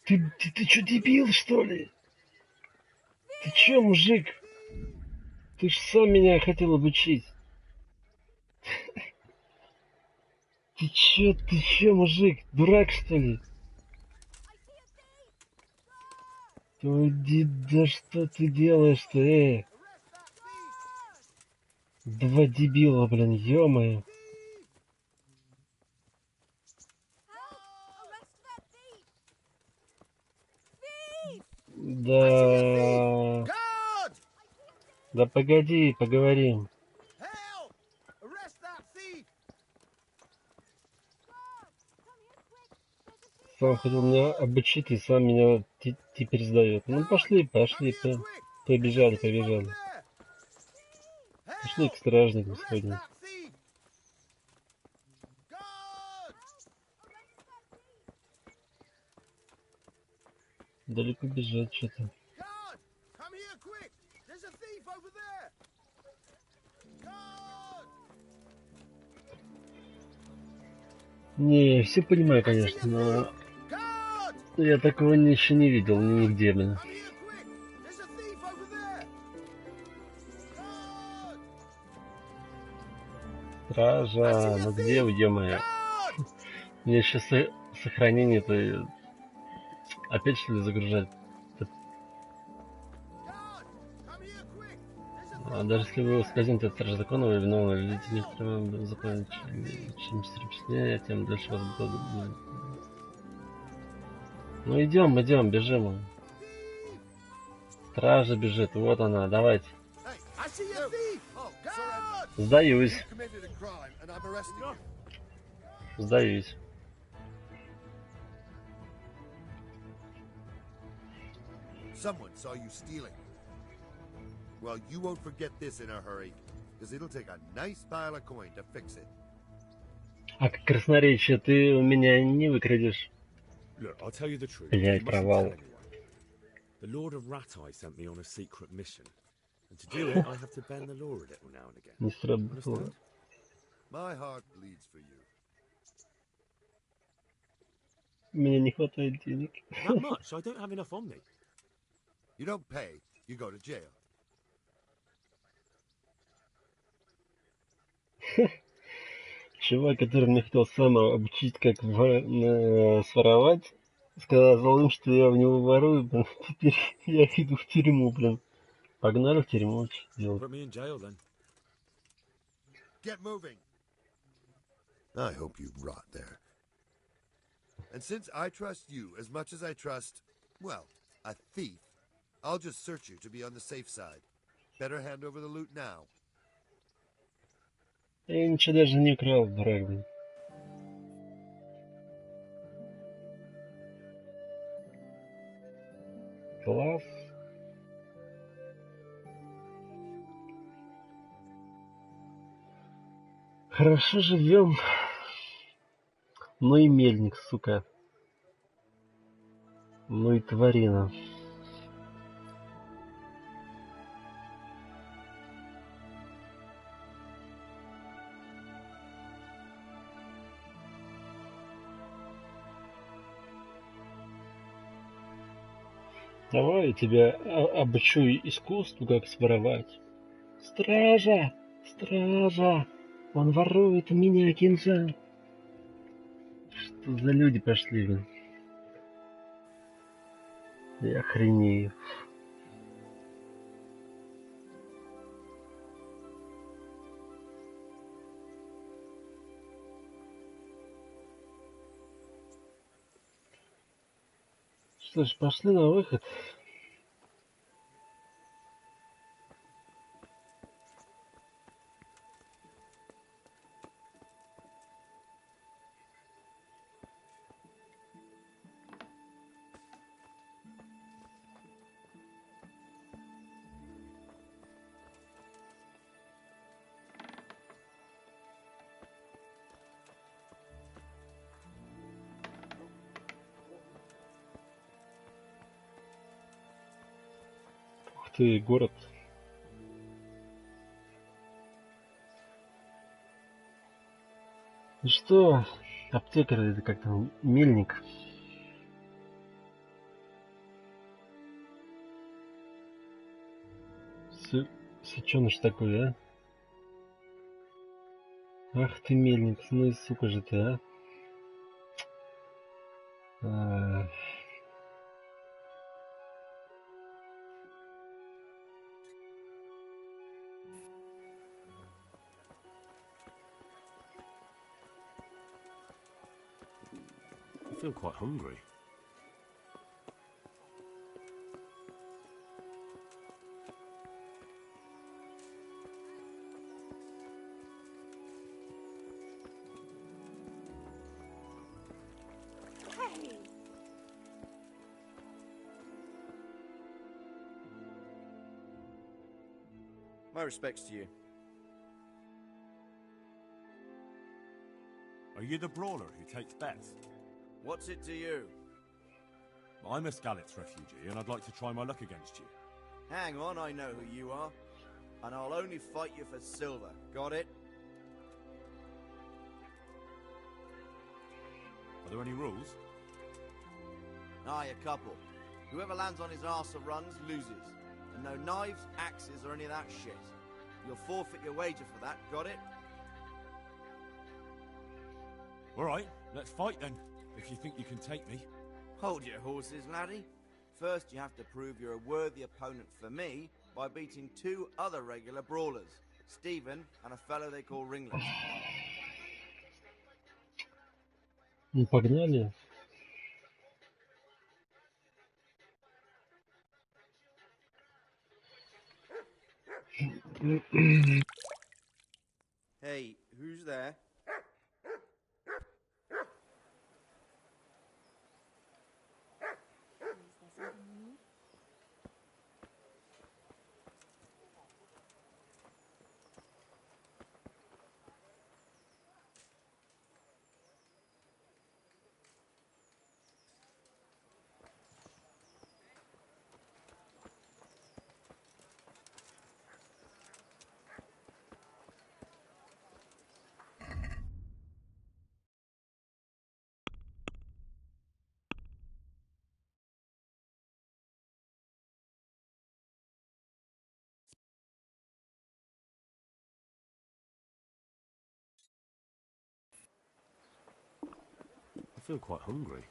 Ты чё, дебил, что ли? Ты чё, мужик? Ты ж сам меня хотел обучить. Ты чё, мужик? Дурак, что ли? Да что ты делаешь-то, Два дебила, блин, ё-моё. Да... Да погоди, поговорим. Сам хотел меня обучить и сам меня теперь сдает. Ну пошли, побежали. Пошли к стражнику сходим. Далеко бежать что-то. Не, все понимаю, конечно, но я такого еще не видел нигде, блин. Стража, ну где вы, ё-моё? У меня сейчас сохранение-то опять что ли загружать? Даже если вы ускользнете от стражи закона, вы виновны, видите некоторым законом, чем сильнее, тем дальше вас будут. Ну идем, бежим. Стража бежит, вот она, давайте. Сдаюсь. Someone saw you stealing. Well, you won't forget this in a hurry, because it'll take a nice pile of coin to fix it. А как красноречие ты у меня не выкрадешь. Look, I'll tell you the truth. Блять, You mustn't провал. tell anyone. The Lord of Ratai sent me on a secret mission. And to do it, I have to bend the law a little now and again. Не сработало. Understand? My heart bleeds for you. Мне не хватает денег. That much? I don't have enough on me. You don't pay, you go to jail. чувак, который мне хотел сам обучить, как своровать, сказал им, что я в него ворую, блин. Теперь я иду в тюрьму, блин. Погнали в тюрьму, что делать? Put me in jail then. Get moving. I hope you rot there. And since I trust you as much as I trust, well, a thief, I'll just search you to be on the safe side. Better hand over the loot now. Я ничего даже не украл, дурак, блин. Класс. Хорошо живем. Ну и мельник, сука. Ну и тварина. Давай я тебя обучу искусству, как своровать. Стража! Стража! Он ворует у меня кинжал. Что за люди пошли, блин? Я охренею. Что ж, пошли на выход. Ух ты, город. Ну что, аптекарь, это как там, мельник. Сычёныш такой, а? Ах ты, мельник, ну и сука же ты, а? I feel quite hungry. My respects to you. Are you the brawler who takes bets? What's it to you? I'm a Skalitz refugee, and I'd like to try my luck against you. Hang on, I know who you are. And I'll only fight you for silver. Got it? Are there any rules? Aye, a couple. Whoever lands on his arse or runs, loses. And no knives, axes, or any of that shit. You'll forfeit your wager for that, got it? Alright, let's fight then, if you think you can take me. Hold your horses, laddie. First you have to prove you're a worthy opponent for me by beating two other regular brawlers. Stephen and a fellow they call Ringless. Ну, погнали. Hey, who's there? feel quite hungry.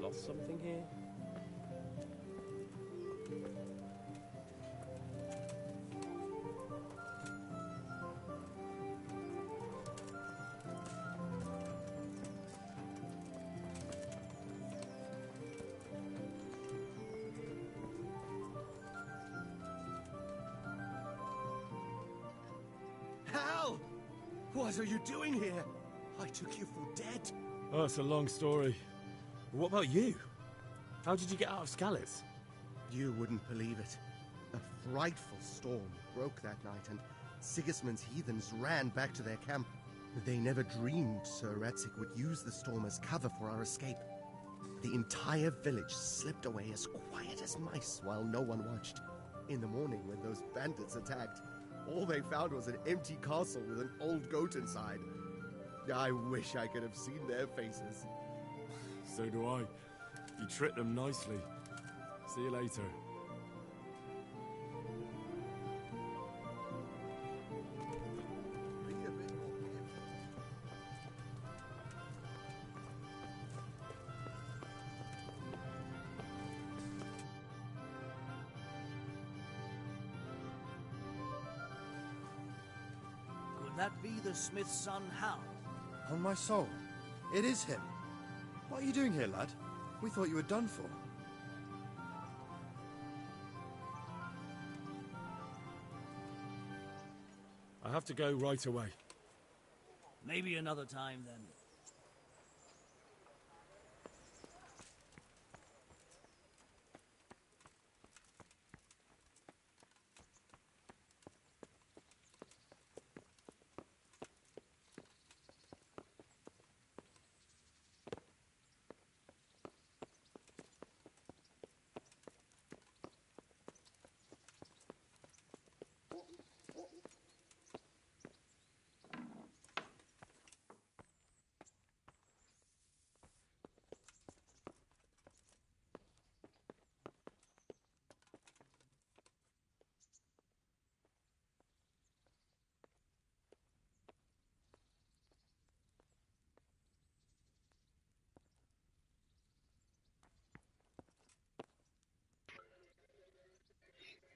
Lost something here? Hal! What are you doing here? I took you for dead. Oh, it's a long story. What about you? How did you get out of Skalitz? You wouldn't believe it. A frightful storm broke that night, and Sigismund's heathens ran back to their camp. They never dreamed Sir Ratzik would use the storm as cover for our escape. The entire village slipped away as quiet as mice while no one watched. In the morning, when those bandits attacked, all they found was an empty castle with an old goat inside. I wish I could have seen their faces. So do I. You tricked them nicely. See you later. Could that be the smith's son, Hal? On my soul, it is him. What are you doing here, lad? We thought you were done for. I have to go right away. Maybe another time, then.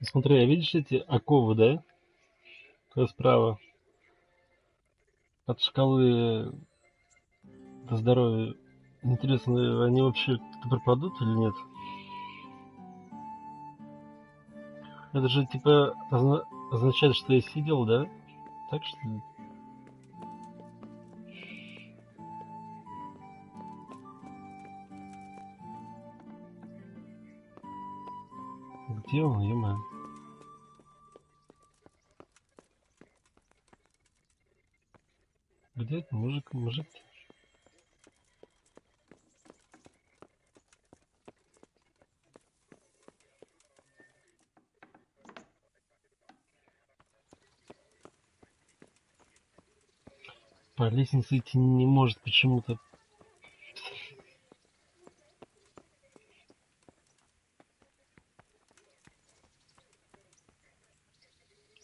Смотри, а видишь эти оковы, да? Справа. От шкалы до здоровья. Интересно, они вообще пропадут или нет? Это же типа означает, что я сидел, да? Так что ли? Где он, ё-моё? Где это мужик? По лестнице идти не может почему-то.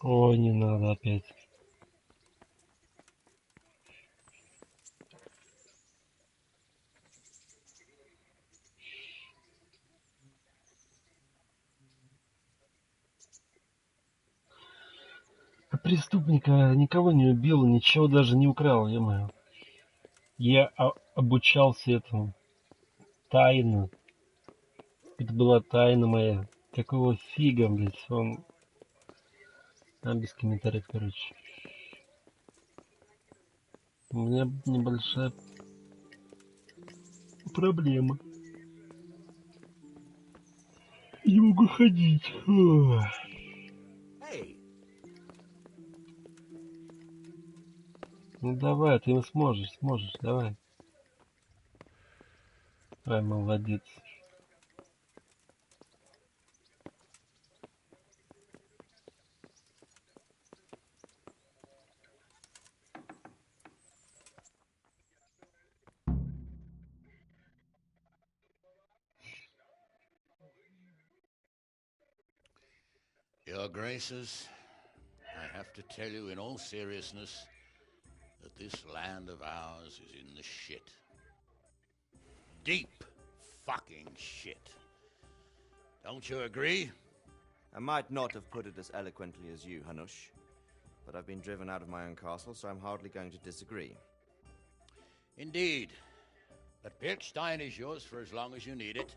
Ой, не надо опять. А преступника никого не убил, ничего даже не украл, ё-моё. Я обучался этому тайно. Это была тайна моя. Какого фига, блядь, он... без комментариев, короче. У меня небольшая проблема. Не могу ходить. Ну давай, ты сможешь, давай. Ай, молодец. Your Graces, I have to tell you in all seriousness that this land of ours is in the shit. Deep fucking shit. Don't you agree? I might not have put it as eloquently as you, Hanush, but I've been driven out of my own castle, so I'm hardly going to disagree. Indeed. But Pilchstein is yours for as long as you need it.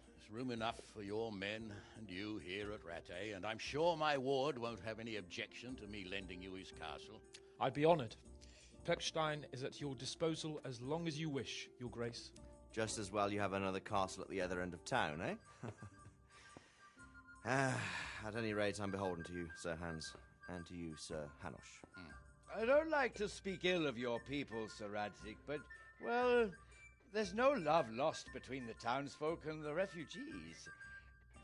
There's room enough for your men and you here at Rattay, and I'm sure my ward won't have any objection to me lending you his castle. I'd be honored. Pechstein is at your disposal as long as you wish, Your Grace. Just as well you have another castle at the other end of town, eh? At any rate, I'm beholden to you, Sir Hans, and to you, Sir Hanush. I don't like to speak ill of your people, Sir Radzik, but, well, there's no love lost between the townsfolk and the refugees.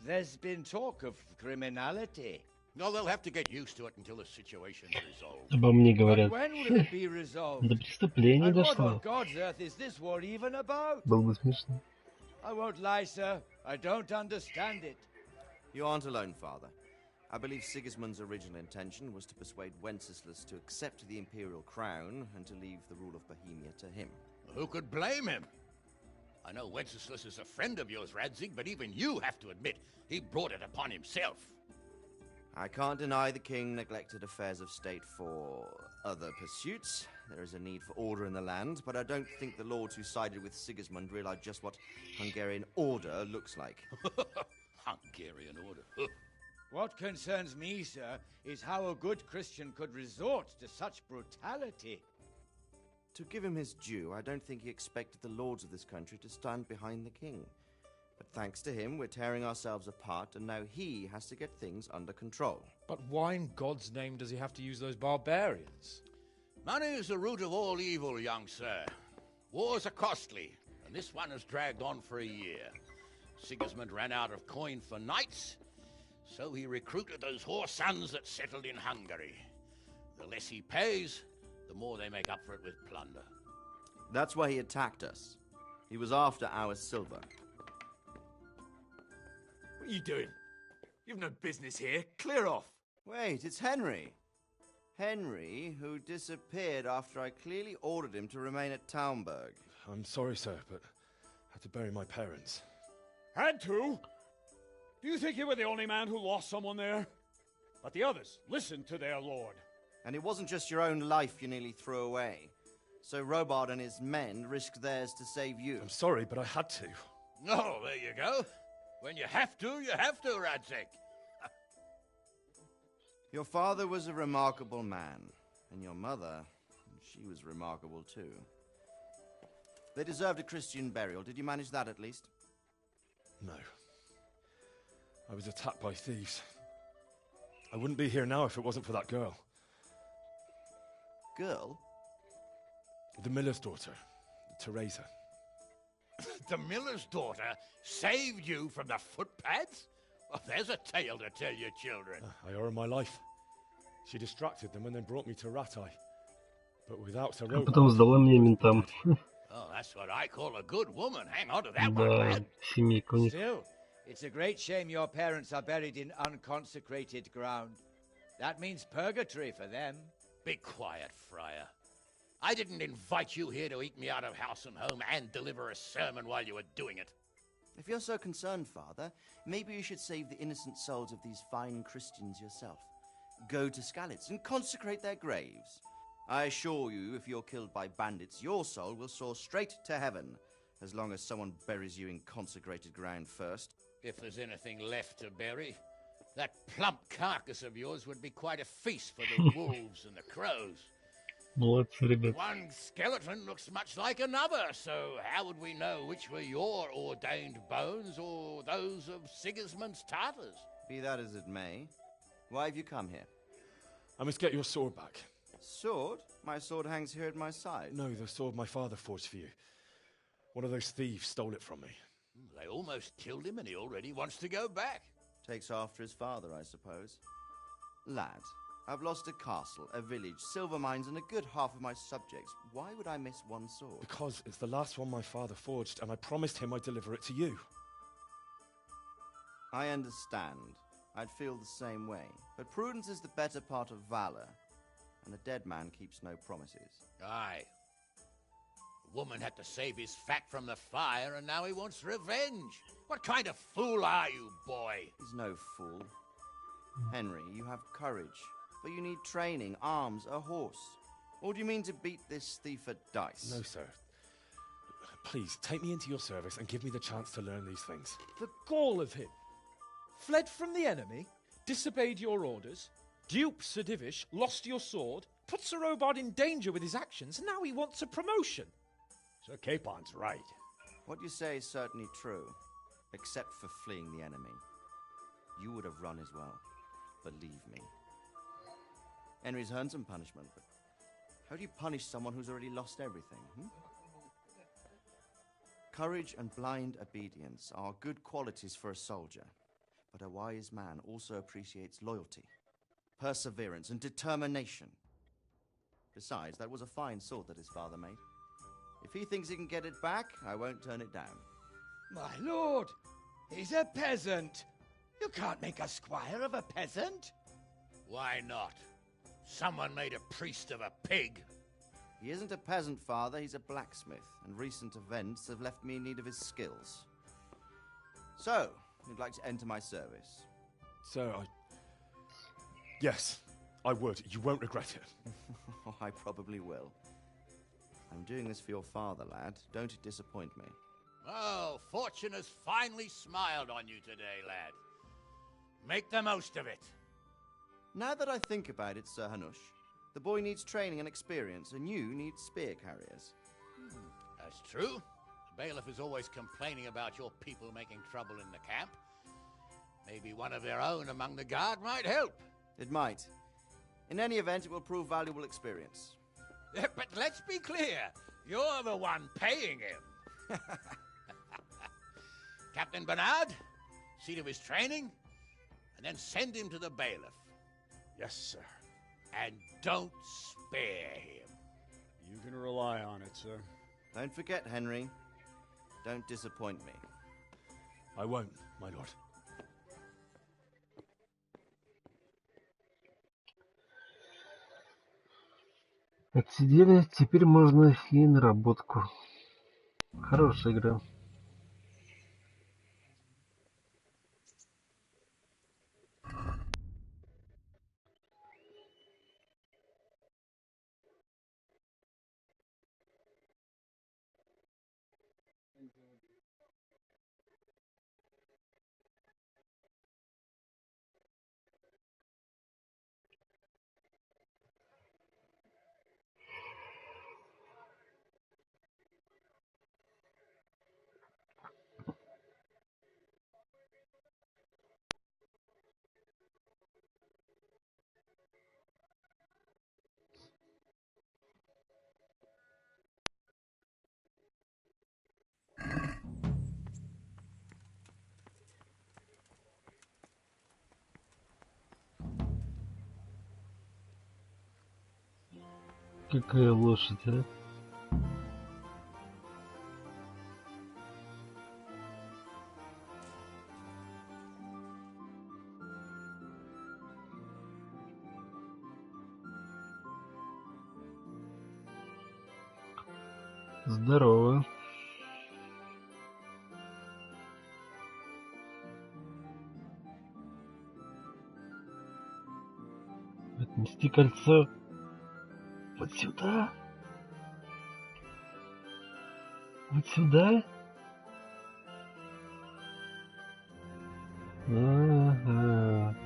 There's been talk of criminality. No, they'll have to get used to it until the situation's resolved. Обо мне говорят. But when will it be resolved? До преступления And what дошло. on God's earth is this war even about? Было бы смешно. I won't lie, sir. I don't understand it. You aren't alone, Father. I believe Sigismund's original intention was to persuade Wenceslas to accept the imperial crown and to leave the rule of Bohemia to him. Who could blame him? I know Wenceslas is a friend of yours, Radzig, but even you have to admit he brought it upon himself. I can't deny the king neglected affairs of state for other pursuits. There is a need for order in the land, but I don't think the lords who sided with Sigismund realized just what Hungarian order looks like. Hungarian order? What concerns me, sir, is how a good Christian could resort to such brutality. To give him his due, I don't think he expected the lords of this country to stand behind the king. But thanks to him, we're tearing ourselves apart, and now he has to get things under control. But why in God's name does he have to use those barbarians? Money is the root of all evil, young sir. Wars are costly, and this one has dragged on for a year. Sigismund ran out of coin for knights, so he recruited those whore sons that settled in Hungary. The less he pays, the more they make up for it with plunder. That's why he attacked us. He was after our silver. What are you doing? You've no business here. Clear off. Wait, it's Henry. Henry, who disappeared after I clearly ordered him to remain at Taunberg. I'm sorry, sir, but I had to bury my parents. Had to? Do you think you were the only man who lost someone there? But the others listened to their lord. And it wasn't just your own life you nearly threw away. So Robard and his men risked theirs to save you. I'm sorry, but I had to. Oh, there you go. When you have to, Radzig. Your father was a remarkable man, and your mother, she was remarkable too. They deserved a Christian burial. Did you manage that at least? No. I was attacked by thieves. I wouldn't be here now if it wasn't for that girl. Girl? The miller's daughter, Teresa. The miller's daughter saved you from the footpads? Well, there's a tale to tell your children. I owe her my life. She distracted them and then brought me to Ratai. But without А Soroba... потом сдала меня ментам. Oh, that's what I call a good woman. Hang on to that one, Да, lad. семейка у них. Still, it's a great shame your parents are buried in unconsecrated ground. That means purgatory for them. Be quiet, Friar. I didn't invite you here to eat me out of house and home and deliver a sermon while you were doing it. If you're so concerned, Father, maybe you should save the innocent souls of these fine Christians yourself. Go to Skalitz and consecrate their graves. I assure you, if you're killed by bandits, your soul will soar straight to heaven, as long as someone buries you in consecrated ground first. If there's anything left to bury, that plump carcass of yours would be quite a feast for the wolves and the crows. Молодцы, ребят. One skeleton looks much like another, so how would we know which were your ordained bones or those of Sigismund's Tartars? Be that as it may, why have you come here? I must get your sword back. Sword? My sword hangs here at my side. No, the sword my father forged for you. One of those thieves stole it from me. They almost killed him and he already wants to go back. Takes after his father, I suppose. Lad, I've lost a castle, a village, silver mines, and a good half of my subjects. Why would I miss one sword? Because it's the last one my father forged, and I promised him I'd deliver it to you. I understand. I'd feel the same way. But prudence is the better part of valor, and a dead man keeps no promises. Aye. The woman had to save his fat from the fire, and now he wants revenge. What kind of fool are you, boy? He's no fool. Henry, you have courage, but you need training, arms, a horse. Or do you mean to beat this thief at dice? No, sir. Please, take me into your service and give me the chance to learn these things. The gall of him. Fled from the enemy, disobeyed your orders, duped Sir Divish, lost your sword, put Sir Robard in danger with his actions, and now he wants a promotion. Sir Capon's right. What you say is certainly true, except for fleeing the enemy. You would have run as well, believe me. Henry's earned some punishment, but how do you punish someone who's already lost everything? Courage and blind obedience are good qualities for a soldier, but a wise man also appreciates loyalty, perseverance, and determination. Besides, that was a fine sword that his father made. If he thinks he can get it back, I won't turn it down. My lord, he's a peasant. You can't make a squire of a peasant. Why not? Someone made a priest of a pig. He isn't a peasant, father, he's a blacksmith, and recent events have left me in need of his skills. So, you'd like to enter my service? Sir, Yes, I would. You won't regret it. Oh, I probably will. I'm doing this for your father, lad. Don't disappoint me. Oh, fortune has finally smiled on you today, lad. Make the most of it. Now that I think about it, Sir Hanush, the boy needs training and experience, and you need spear carriers. That's true. The bailiff is always complaining about your people making trouble in the camp. Maybe one of their own among the guard might help. It might. In any event, it will prove valuable experience. But let's be clear, you're the one paying him. Captain Bernard, see to his training, and then send him to the bailiff. Yes, sir. And don't spare him. You can rely on it, sir. Don't forget, Henry. Don't disappoint me. I won't, my lord. Отсидели, теперь можно и наработку. Хорошая игра. Какая лошадь, а? Здорово. Отнести кольцо вот сюда. Вот сюда. Ага.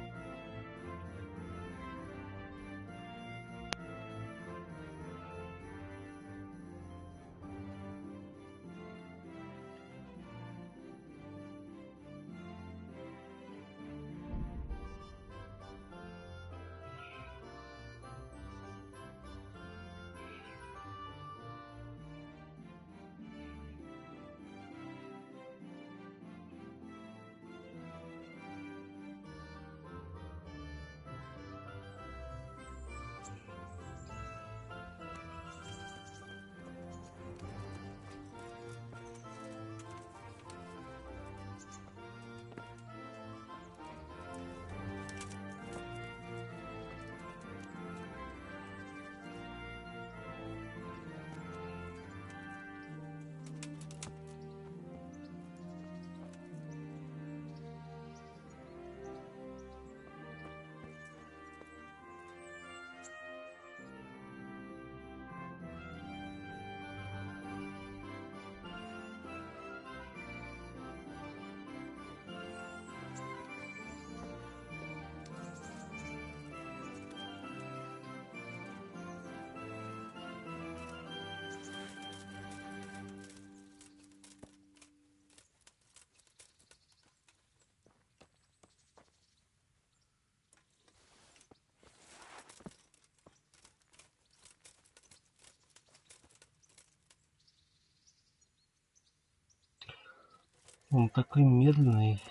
Он такой медленный.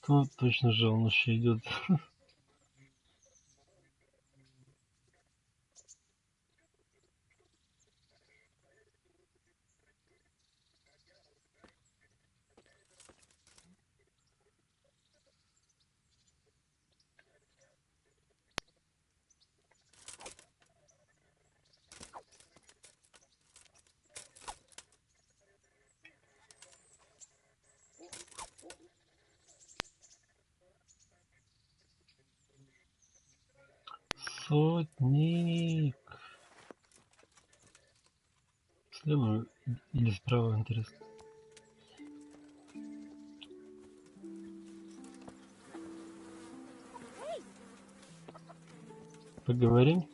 То точно же он еще идет. Сотник. Слева или справа, интересно? Поговорим?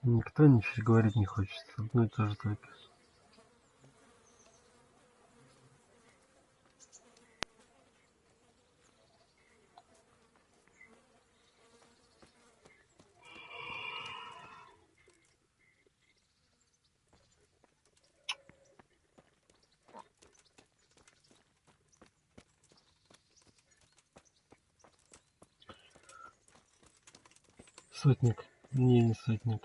Никто ничего говорить не хочет. Одно и то же только. Сотник. Не сотник.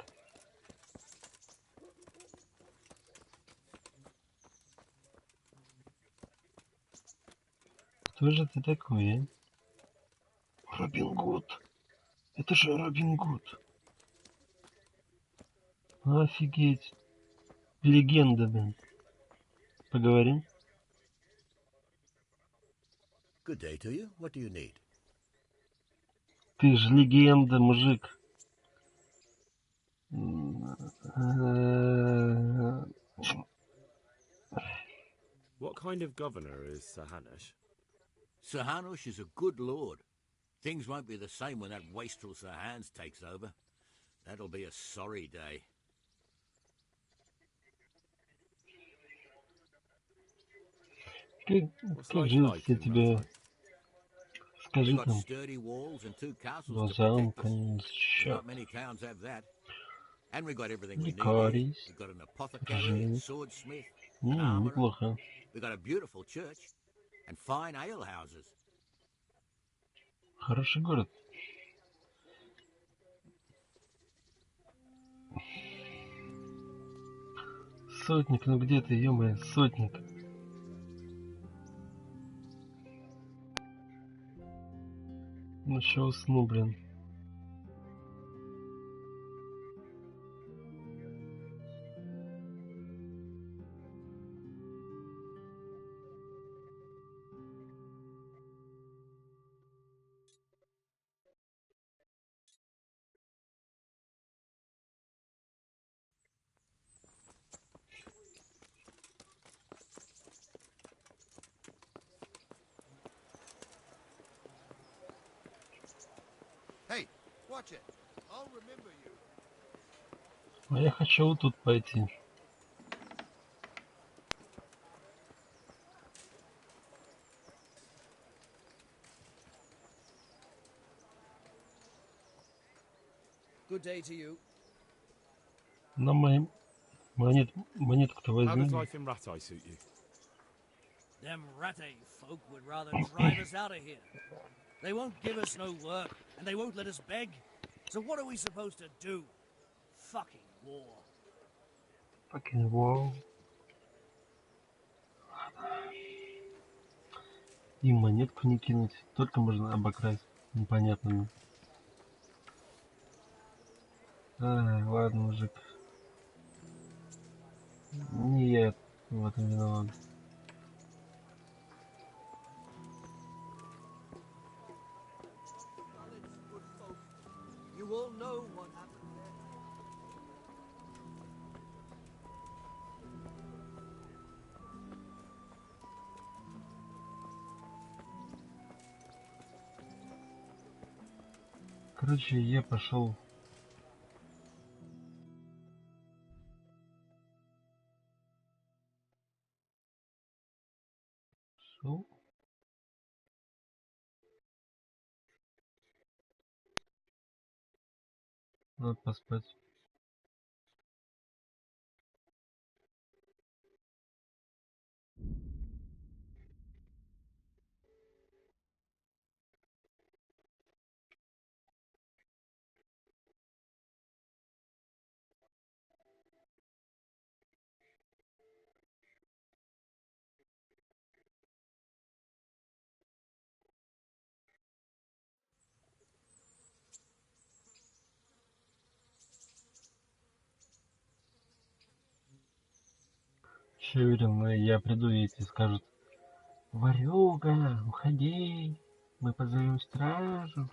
Кто же ты такой, а? Робин Гуд. Это же Робин Гуд. Офигеть. Легенда, блин. Поговорим? Good day to you. What do you need? Ты же легенда, мужик. What kind of governor is Sir Hanush? Sir Hanush is a good lord. Things won't be the same when that wastrel Sir Hans takes over. That'll be a sorry day. Как живут все тебя? Скажи We've got там. sturdy walls and 2 castles to Глазам, protect us. конечно. Not many towns have that. And we've got everything we need here. Лекарис. We've got an apothecary, a Ржевник. swordsmith, an armourer. Неплохо. We got a beautiful church and fine ale houses. Хороший город. Сотник, ну где ты, ё-моё, сотник? Ну чё уснул, блин? Hey, watch it. I'll remember you. А я хочу вот тут пойти. Good day to you. На мои монетку-то How does возьми. life in Rattay suit you? Them Rattay folk would rather drive us out of here. They won't give us no work, and they won't let us beg. So what are we supposed to do? Fucking war. Fucking wow. И монетку не кинуть. Только можно обокрасть. Непонятно. Ладно, мужик. Не я в этом виноват. You all know what happened there. Короче, я пошел. Шел. Надо поспать. Еще уверен, я приду и тебе скажут: Варюга, уходи, мы позовем стражу.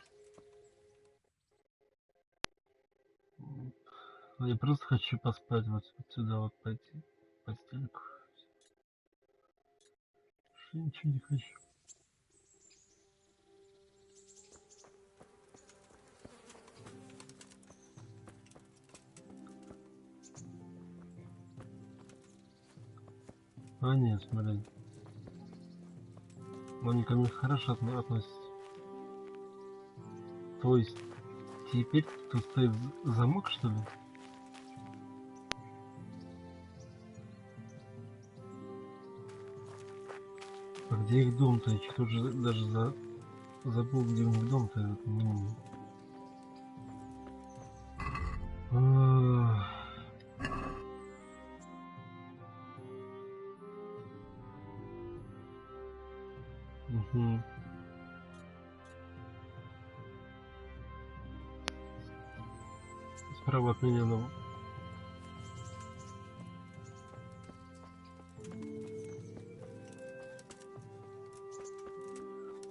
Я просто хочу поспать, вот сюда вот пойти, в постельку. Больше ничего не хочу. А нет, смотри. Они ко мне хорошо относятся. То есть теперь тут стоит замок, что ли? А где их дом-то? Я что-то уже даже забыл, где у них дом-то. Угу. Справа от меня, но...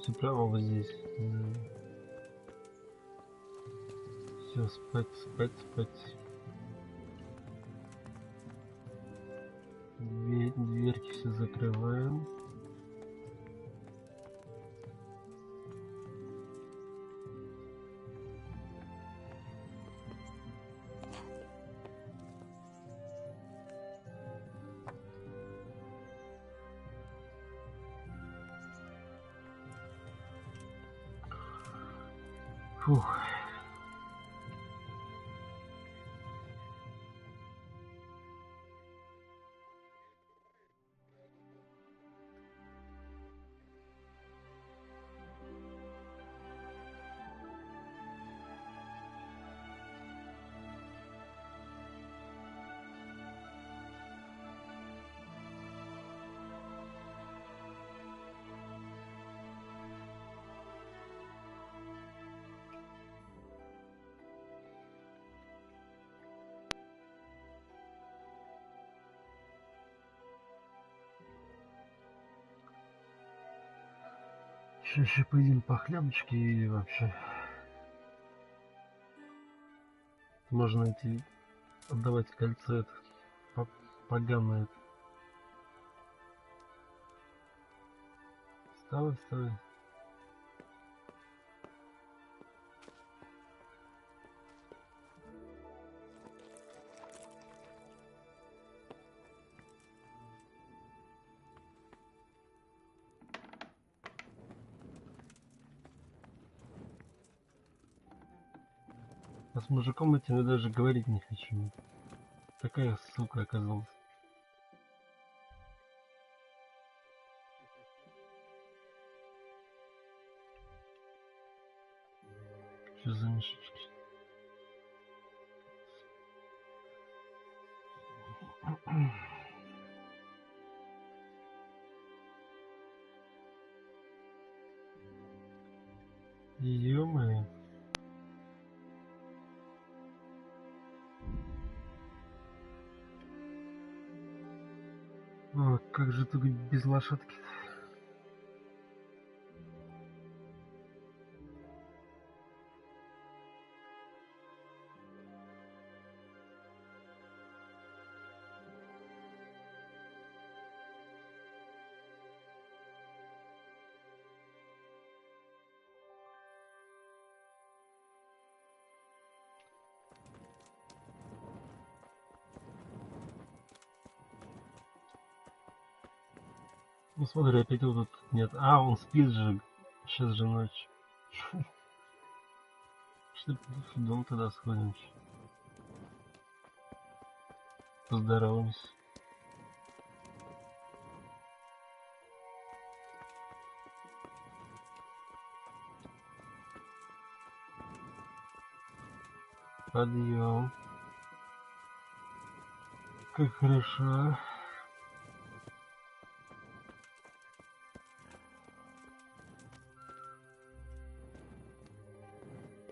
Все прямо вот здесь. Все, спать. Дверки все закрываем. Фух. Еще поедим по хлебочке и вообще можно идти отдавать кольцо это поганое. Вставай, вставай. А с мужиком этим я даже говорить не хочу. Такая сука оказалась. Что за мешочки? Ё-моё. О, как же тут без лошадки-то? Ну смотри, опять его тут нет. А, он спит же. Сейчас же ночь. Что в дом тогда сходим? Поздороваемся. Подъем. Как хорошо.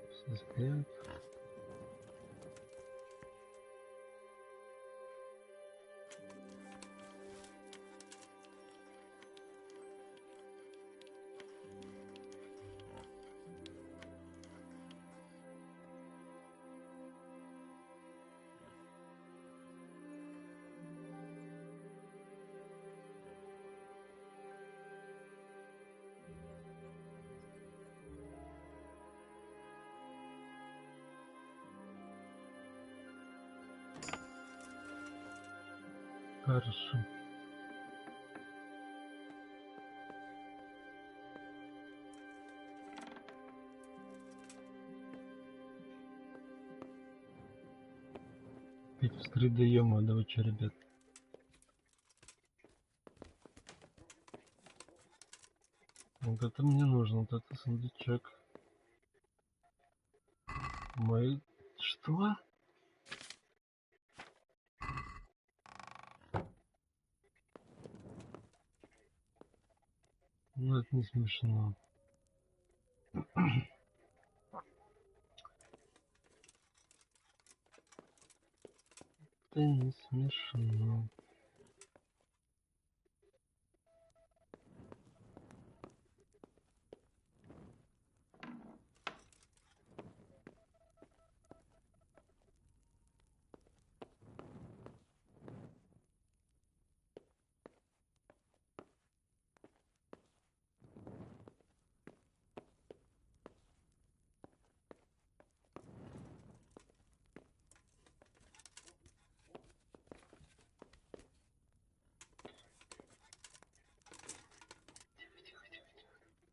Все спят. Хорошо. Опять вскрыть даем, да вы че, ребят? Вот это мне нужно, вот это сундучок. Мой... Что? Ну это не смешно. Это не смешно.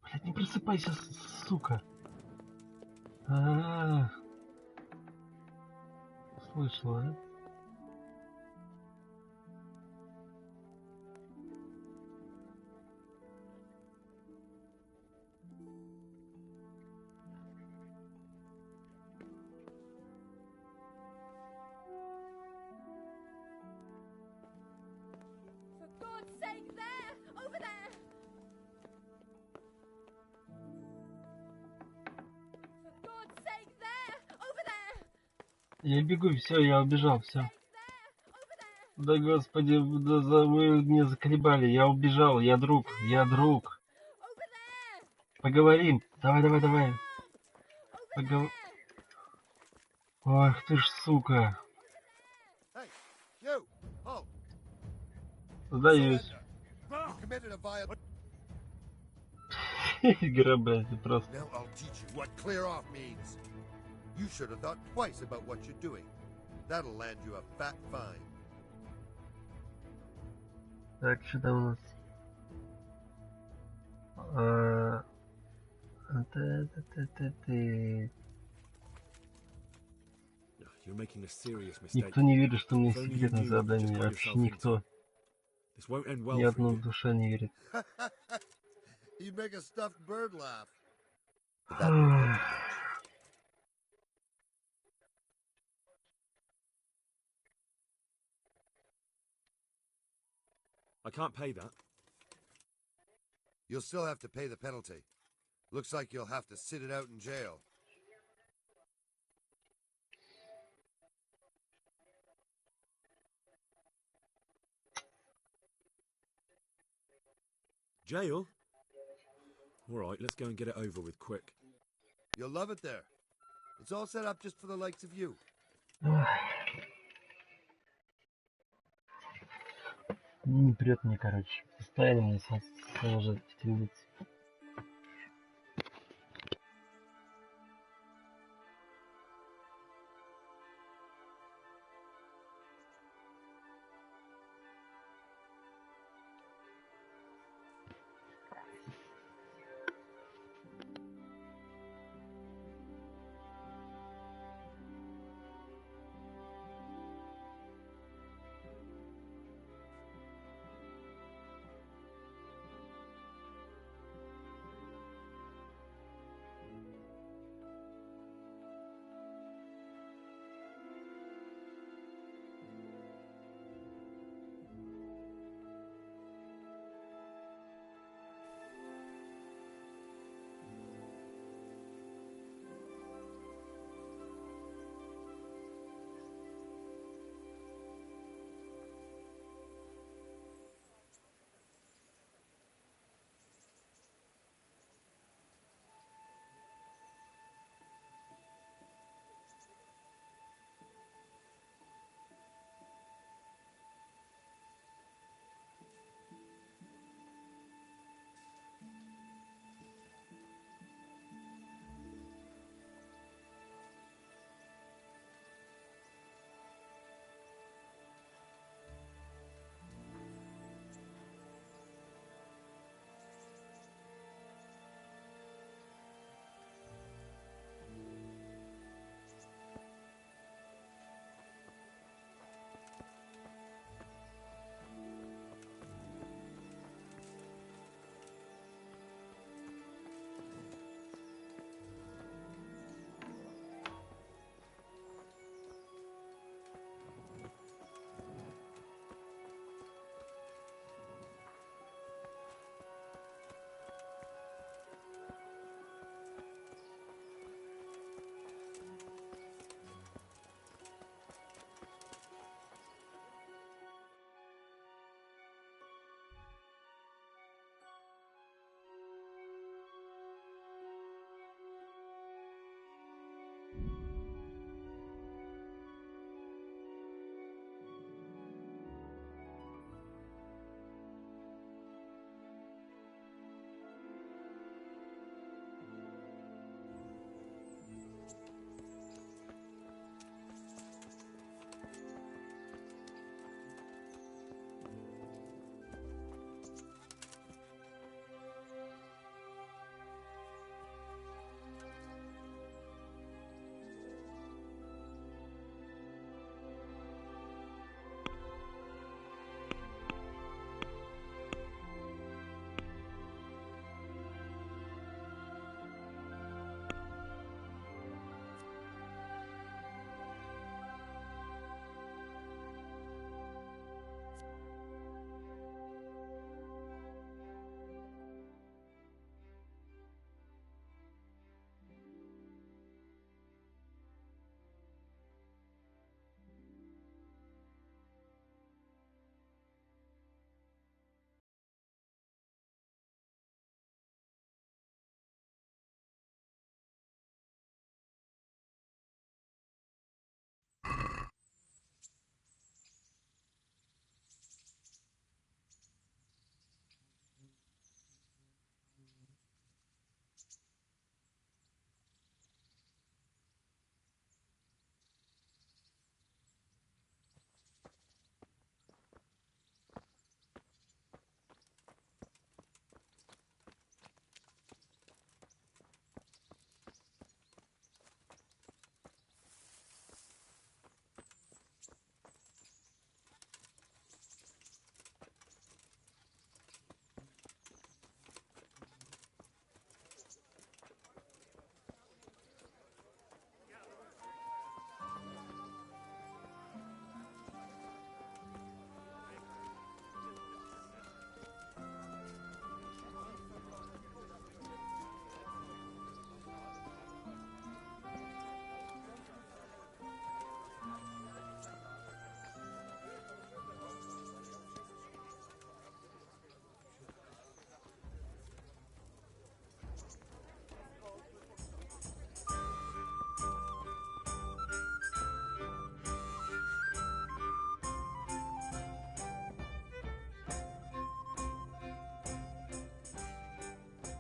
Блядь, не просыпайся, сука. А-а-а. Слышала, да? For God's sake, there! Over there! For God's sake, there! Over there! Я бегу, все, я убежал, все. Да господи, да вы меня заколебали, я убежал, я друг, я друг. Поговорим. Давай. Ах ты ж, сука. Hey, you! Halt! Сдаюсь. You committed a violation. Игра, блядь, просто. Now I'll teach you what clear off means. You should have thought twice about what you're doing. That'll land you a fat fine. Так, что там у нас? You're making a serious mistake. Никто не верит, что у меня If only you секретное knew what you just задание. got Вообще yourself into. никто. This won't end well Ни for одна you. душа не верит. You'd make a stuffed bird laugh. I can't pay that. You'll still have to pay the penalty. Looks like you'll have to sit it out in jail. Jail? All right, let's go and get it over with quick. You'll love it there. It's all set up just for the likes of you. Не прет мне, короче. Постоянно мне сажать в темнице.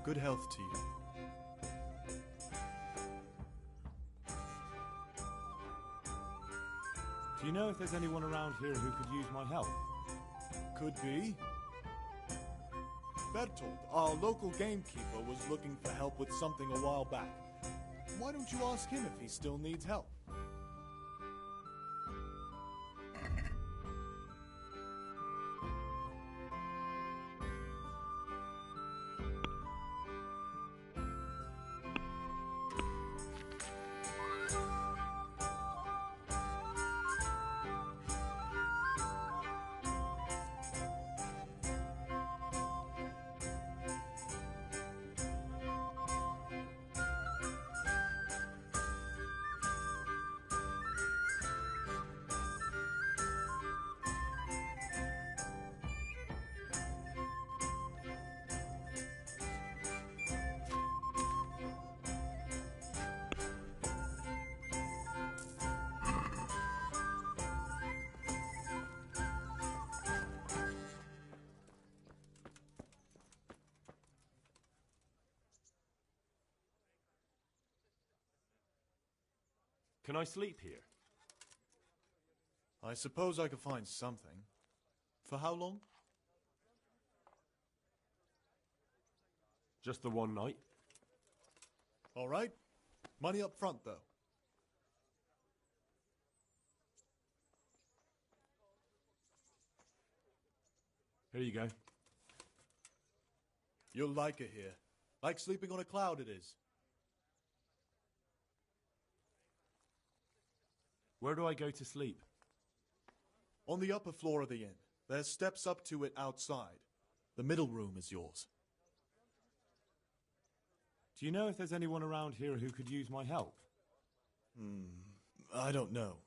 Good health to you. Do you know if there's anyone around here who could use my help? Could be. Bertold, our local gamekeeper, was looking for help with something a while back. Why don't you ask him if he still needs help? Can I sleep here? I suppose I could find something. For how long? Just the one night. All right. Money up front, though. Here you go. You'll like it here. Like sleeping on a cloud it is. Where do I go to sleep? On the upper floor of the inn. There's steps up to it outside. The middle room is yours. Do you know if there's anyone around here who could use my help? I don't know.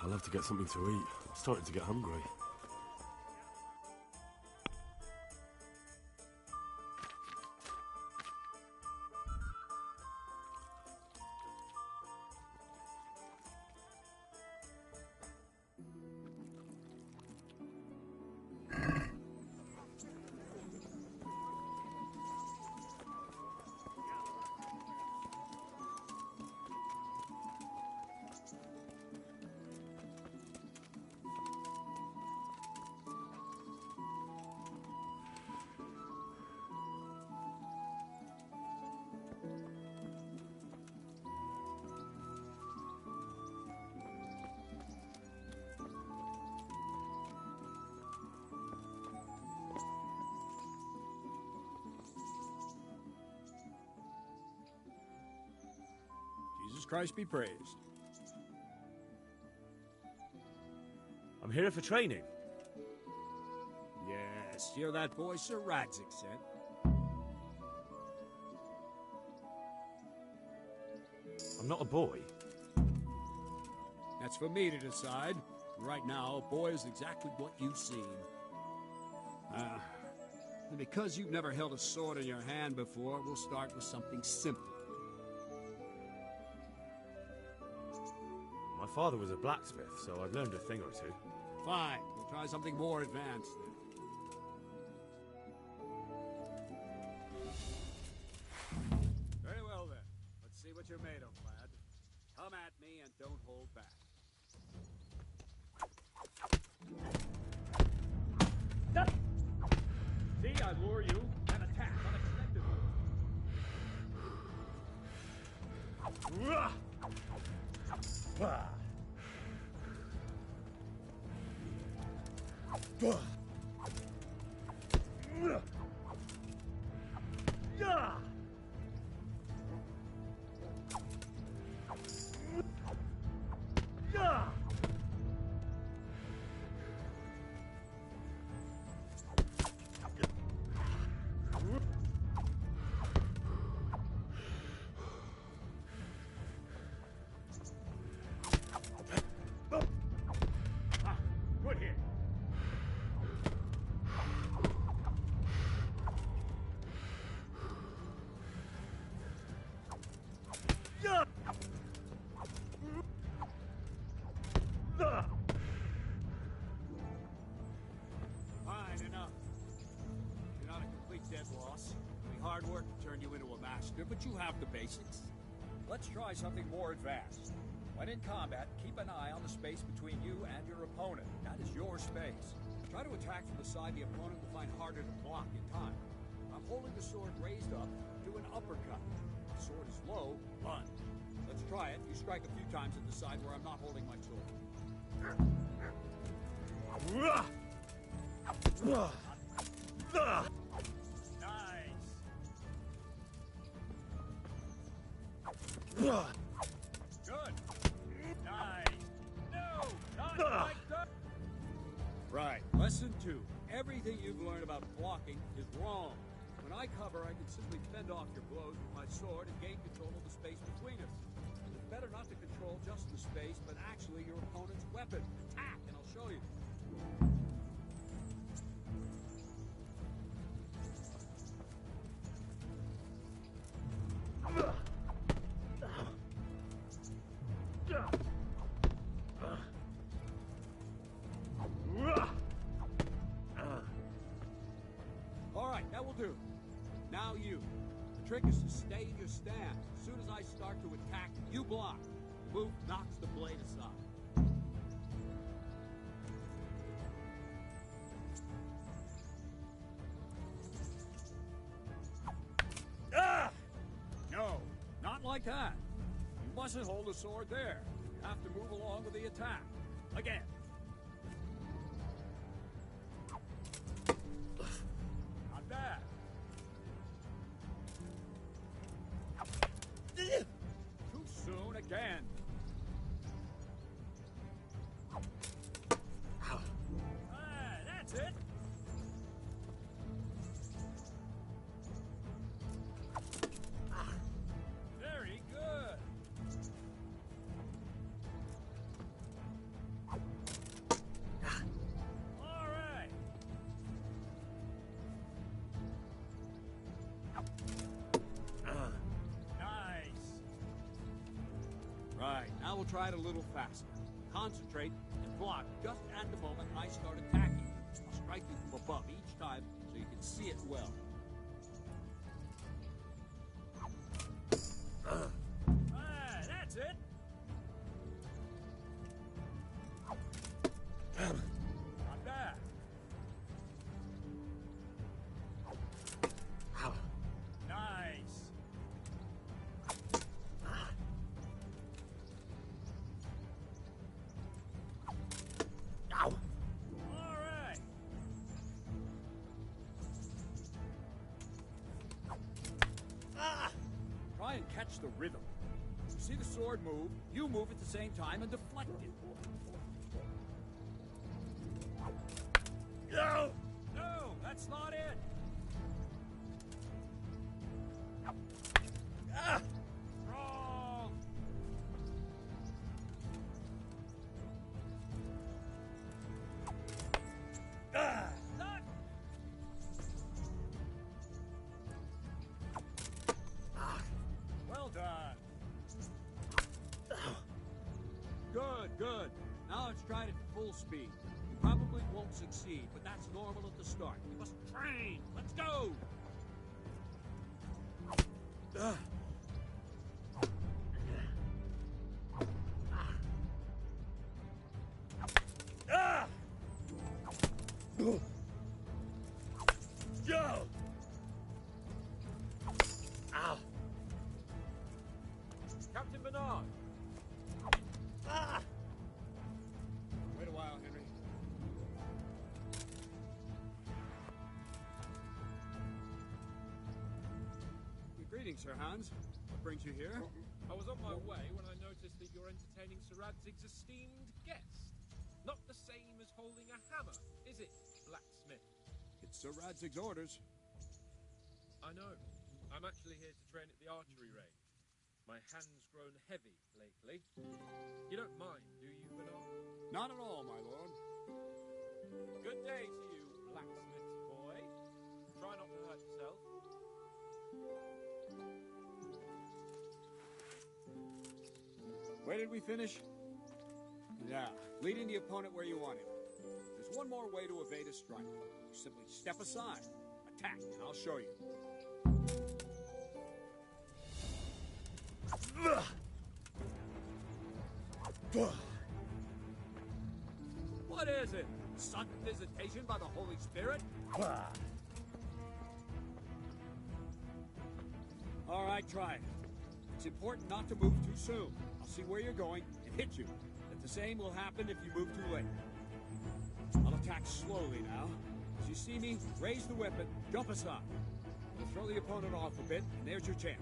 I'll have to get something to eat. I'm starting to get hungry. Christ be praised. I'm here for training. Yes, you're that boy Sir Radzik sent. I'm not a boy. That's for me to decide. Right now, a boy is exactly what you've seen. And because you've never held a sword in your hand before, we'll start with something simple. My father was a blacksmith, so I've learned a thing or two. Fine, we'll try something more advanced then. Very well then. Let's see what you're made of, lad. Come at me and don't hold back. See, I lure you and attack unexpectedly. Good hit. Fine enough. You're not a complete dead loss. It'll be hard work to turn you into a master, but you have the basics. Let's try something more advanced. When in combat, keep an eye on the space between you and your opponent. That is your space. Try to attack from the side the opponent will find harder to block in time. I'm holding the sword raised up, do an uppercut. If the sword is low, lunge. Let's try it. You strike a few times at the side where I'm not holding my sword. Nice. Good. Nice. No, not like that. Right. Lesson 2. Everything you've learned about blocking is wrong. When I cover, I can simply fend off your blows with my sword and gain control of the space between us. It's better not to control just the space, but actually your opponent's weapon. Attack, and I'll show you. All right, that will do. Now you. The trick is to stay in your stand. As soon as I start to attack, you block. Move knocks the blade aside. Ah! No, not like that. You mustn't hold the sword there. You have to move along with the attack. Again. Not bad. Too soon again. Ah, that's it. Very good. All right. Nice. Right, now we'll try it a little faster. Concentrate and block just at the moment I start attacking. I'll strike you from above each time so you can see it well. Ah, that's it. Not bad. Nice. All right. Try and catch the rhythm. See the sword move, you move at the same time and deflect it. No! No, that's not it! Ah! Wrong! Ah! Not. Well done. Good, good. Now let's try it at full speed. You probably won't succeed, but that's normal at the start. You must train. Let's go! Ah! Ah! Go! Ow! Captain Bernard! Ah! Wait a while, Henry. Greetings, Sir Hans. What brings you here? I was on my way when I noticed that you're entertaining Sir Radzig's esteemed guest. Not the same as holding a hammer, is it, blacksmith? It's Sir Radzig's orders. I know. I'm actually here to train at the archery range. My hand's grown heavy lately. You don't mind, do you, Bernard? Not at all, my lord. Good day to you, blacksmith boy. Try not to hurt yourself. Where did we finish? Yeah, leading the opponent where you want him. There's one more way to evade a strike. You simply step aside, attack, and I'll show you. What is it? Sudden visitation by the Holy Spirit? All right, try it. It's important not to move too soon. I'll see where you're going and hit you. But the same will happen if you move too late. I'll attack slowly now. As you see me, raise the weapon, jump aside. You'll throw the opponent off a bit, and there's your chance.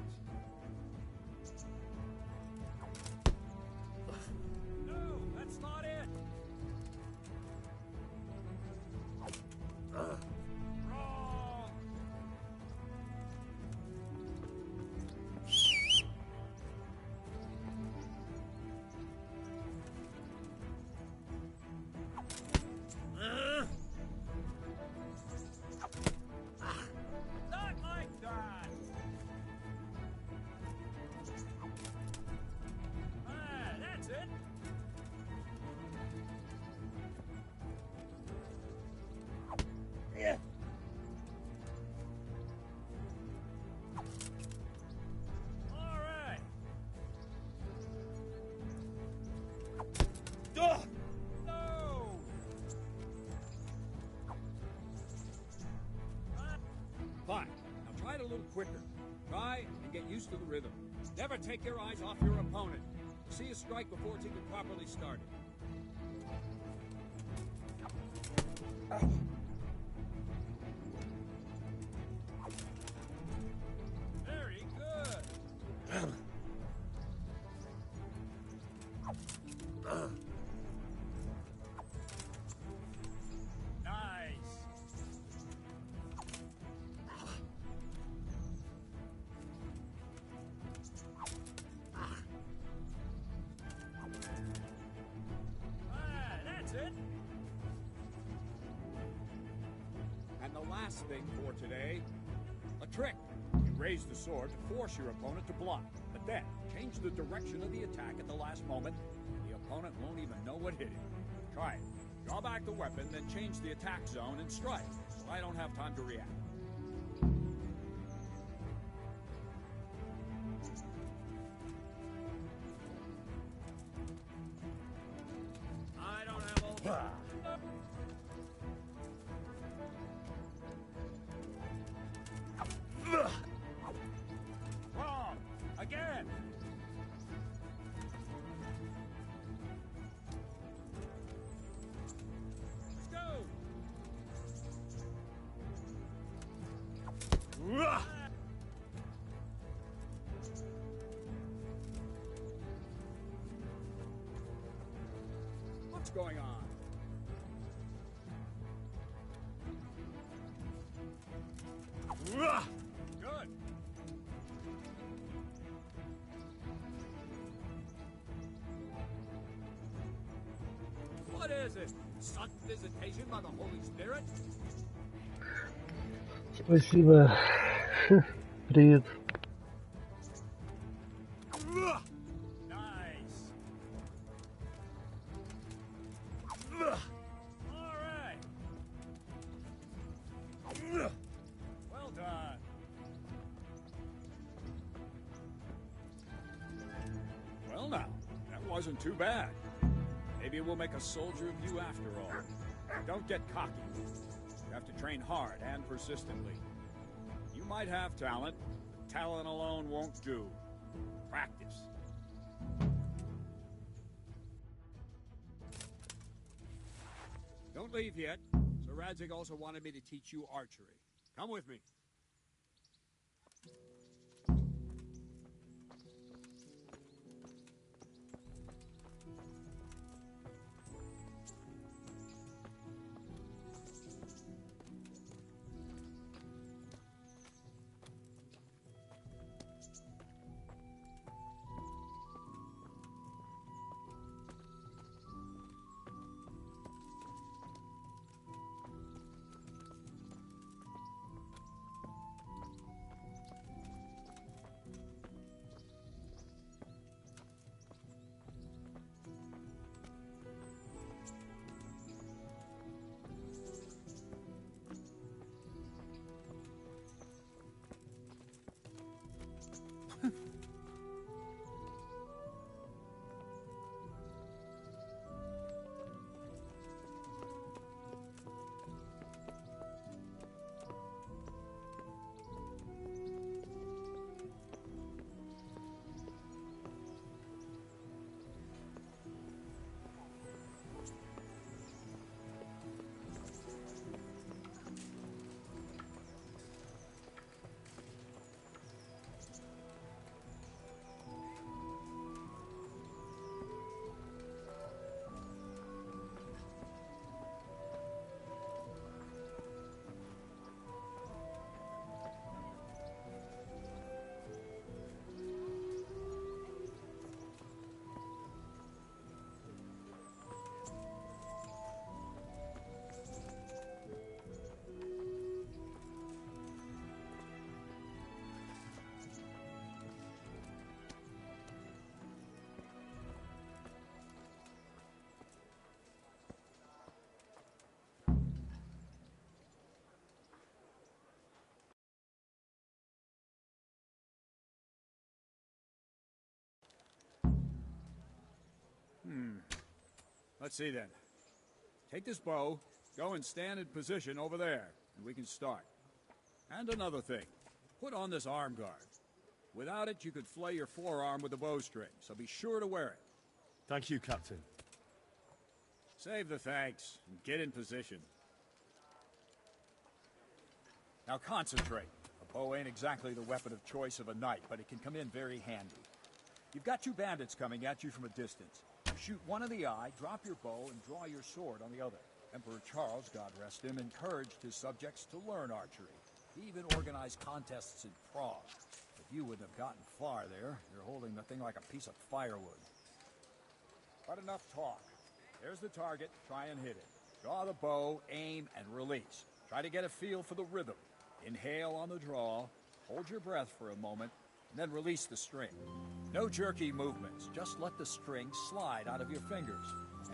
No, that's not it! Wrong! Not like that! Ah, that's it! Yeah. All right! Ah! No! Fine. Now try it a little quicker. Try and get used to the rhythm. Never take your eyes off your opponent. See a strike before it's even properly started. Very good. Nice. Ah, that's it. And the last thing for today, a trick. You raise the sword to force your opponent to block, but then change the direction of the attack at the last moment. The opponent won't even know what hit him. Try it. Draw back the weapon, then change the attack zone and strike, so I don't have time to react. I don't have all the... Wrong! Again! Let's go! what's going on. Good. What is it? Sudden visitation by the Holy Spirit? Спасибо. Привет. Nice. All right. Well done. Well now, that wasn't too bad. Maybe we'll make a soldier of you after all. Don't get cocky. You have to train hard and persistently. You might have talent, but talent alone won't do. Practice. Don't leave yet. Sir Radzig also wanted me to teach you archery. Come with me. Let's see then. Take this bow, go and stand in position over there, and we can start. And another thing, put on this arm guard. Without it, you could flay your forearm with a bowstring, so be sure to wear it. Thank you, Captain. Save the thanks, and get in position. Now concentrate. A bow ain't exactly the weapon of choice of a knight, but it can come in very handy. You've got two bandits coming at you from a distance. Shoot one in the eye, drop your bow, and draw your sword on the other. Emperor Charles, God rest him, encouraged his subjects to learn archery. He even organized contests in Prague. If you wouldn't have gotten far there, you're holding the thing like a piece of firewood. But enough talk. There's the target. Try and hit it. Draw the bow, aim, and release. Try to get a feel for the rhythm. Inhale on the draw, hold your breath for a moment, and then release the string. No jerky movements, just let the string slide out of your fingers,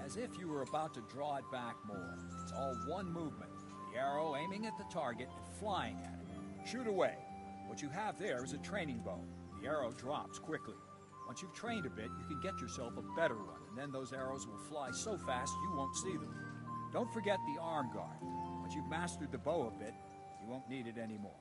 as if you were about to draw it back more. It's all one movement, the arrow aiming at the target and flying at it. Shoot away. What you have there is a training bow. The arrow drops quickly. Once you've trained a bit, you can get yourself a better one, and then those arrows will fly so fast you won't see them. Don't forget the arm guard. Once you've mastered the bow a bit, you won't need it anymore.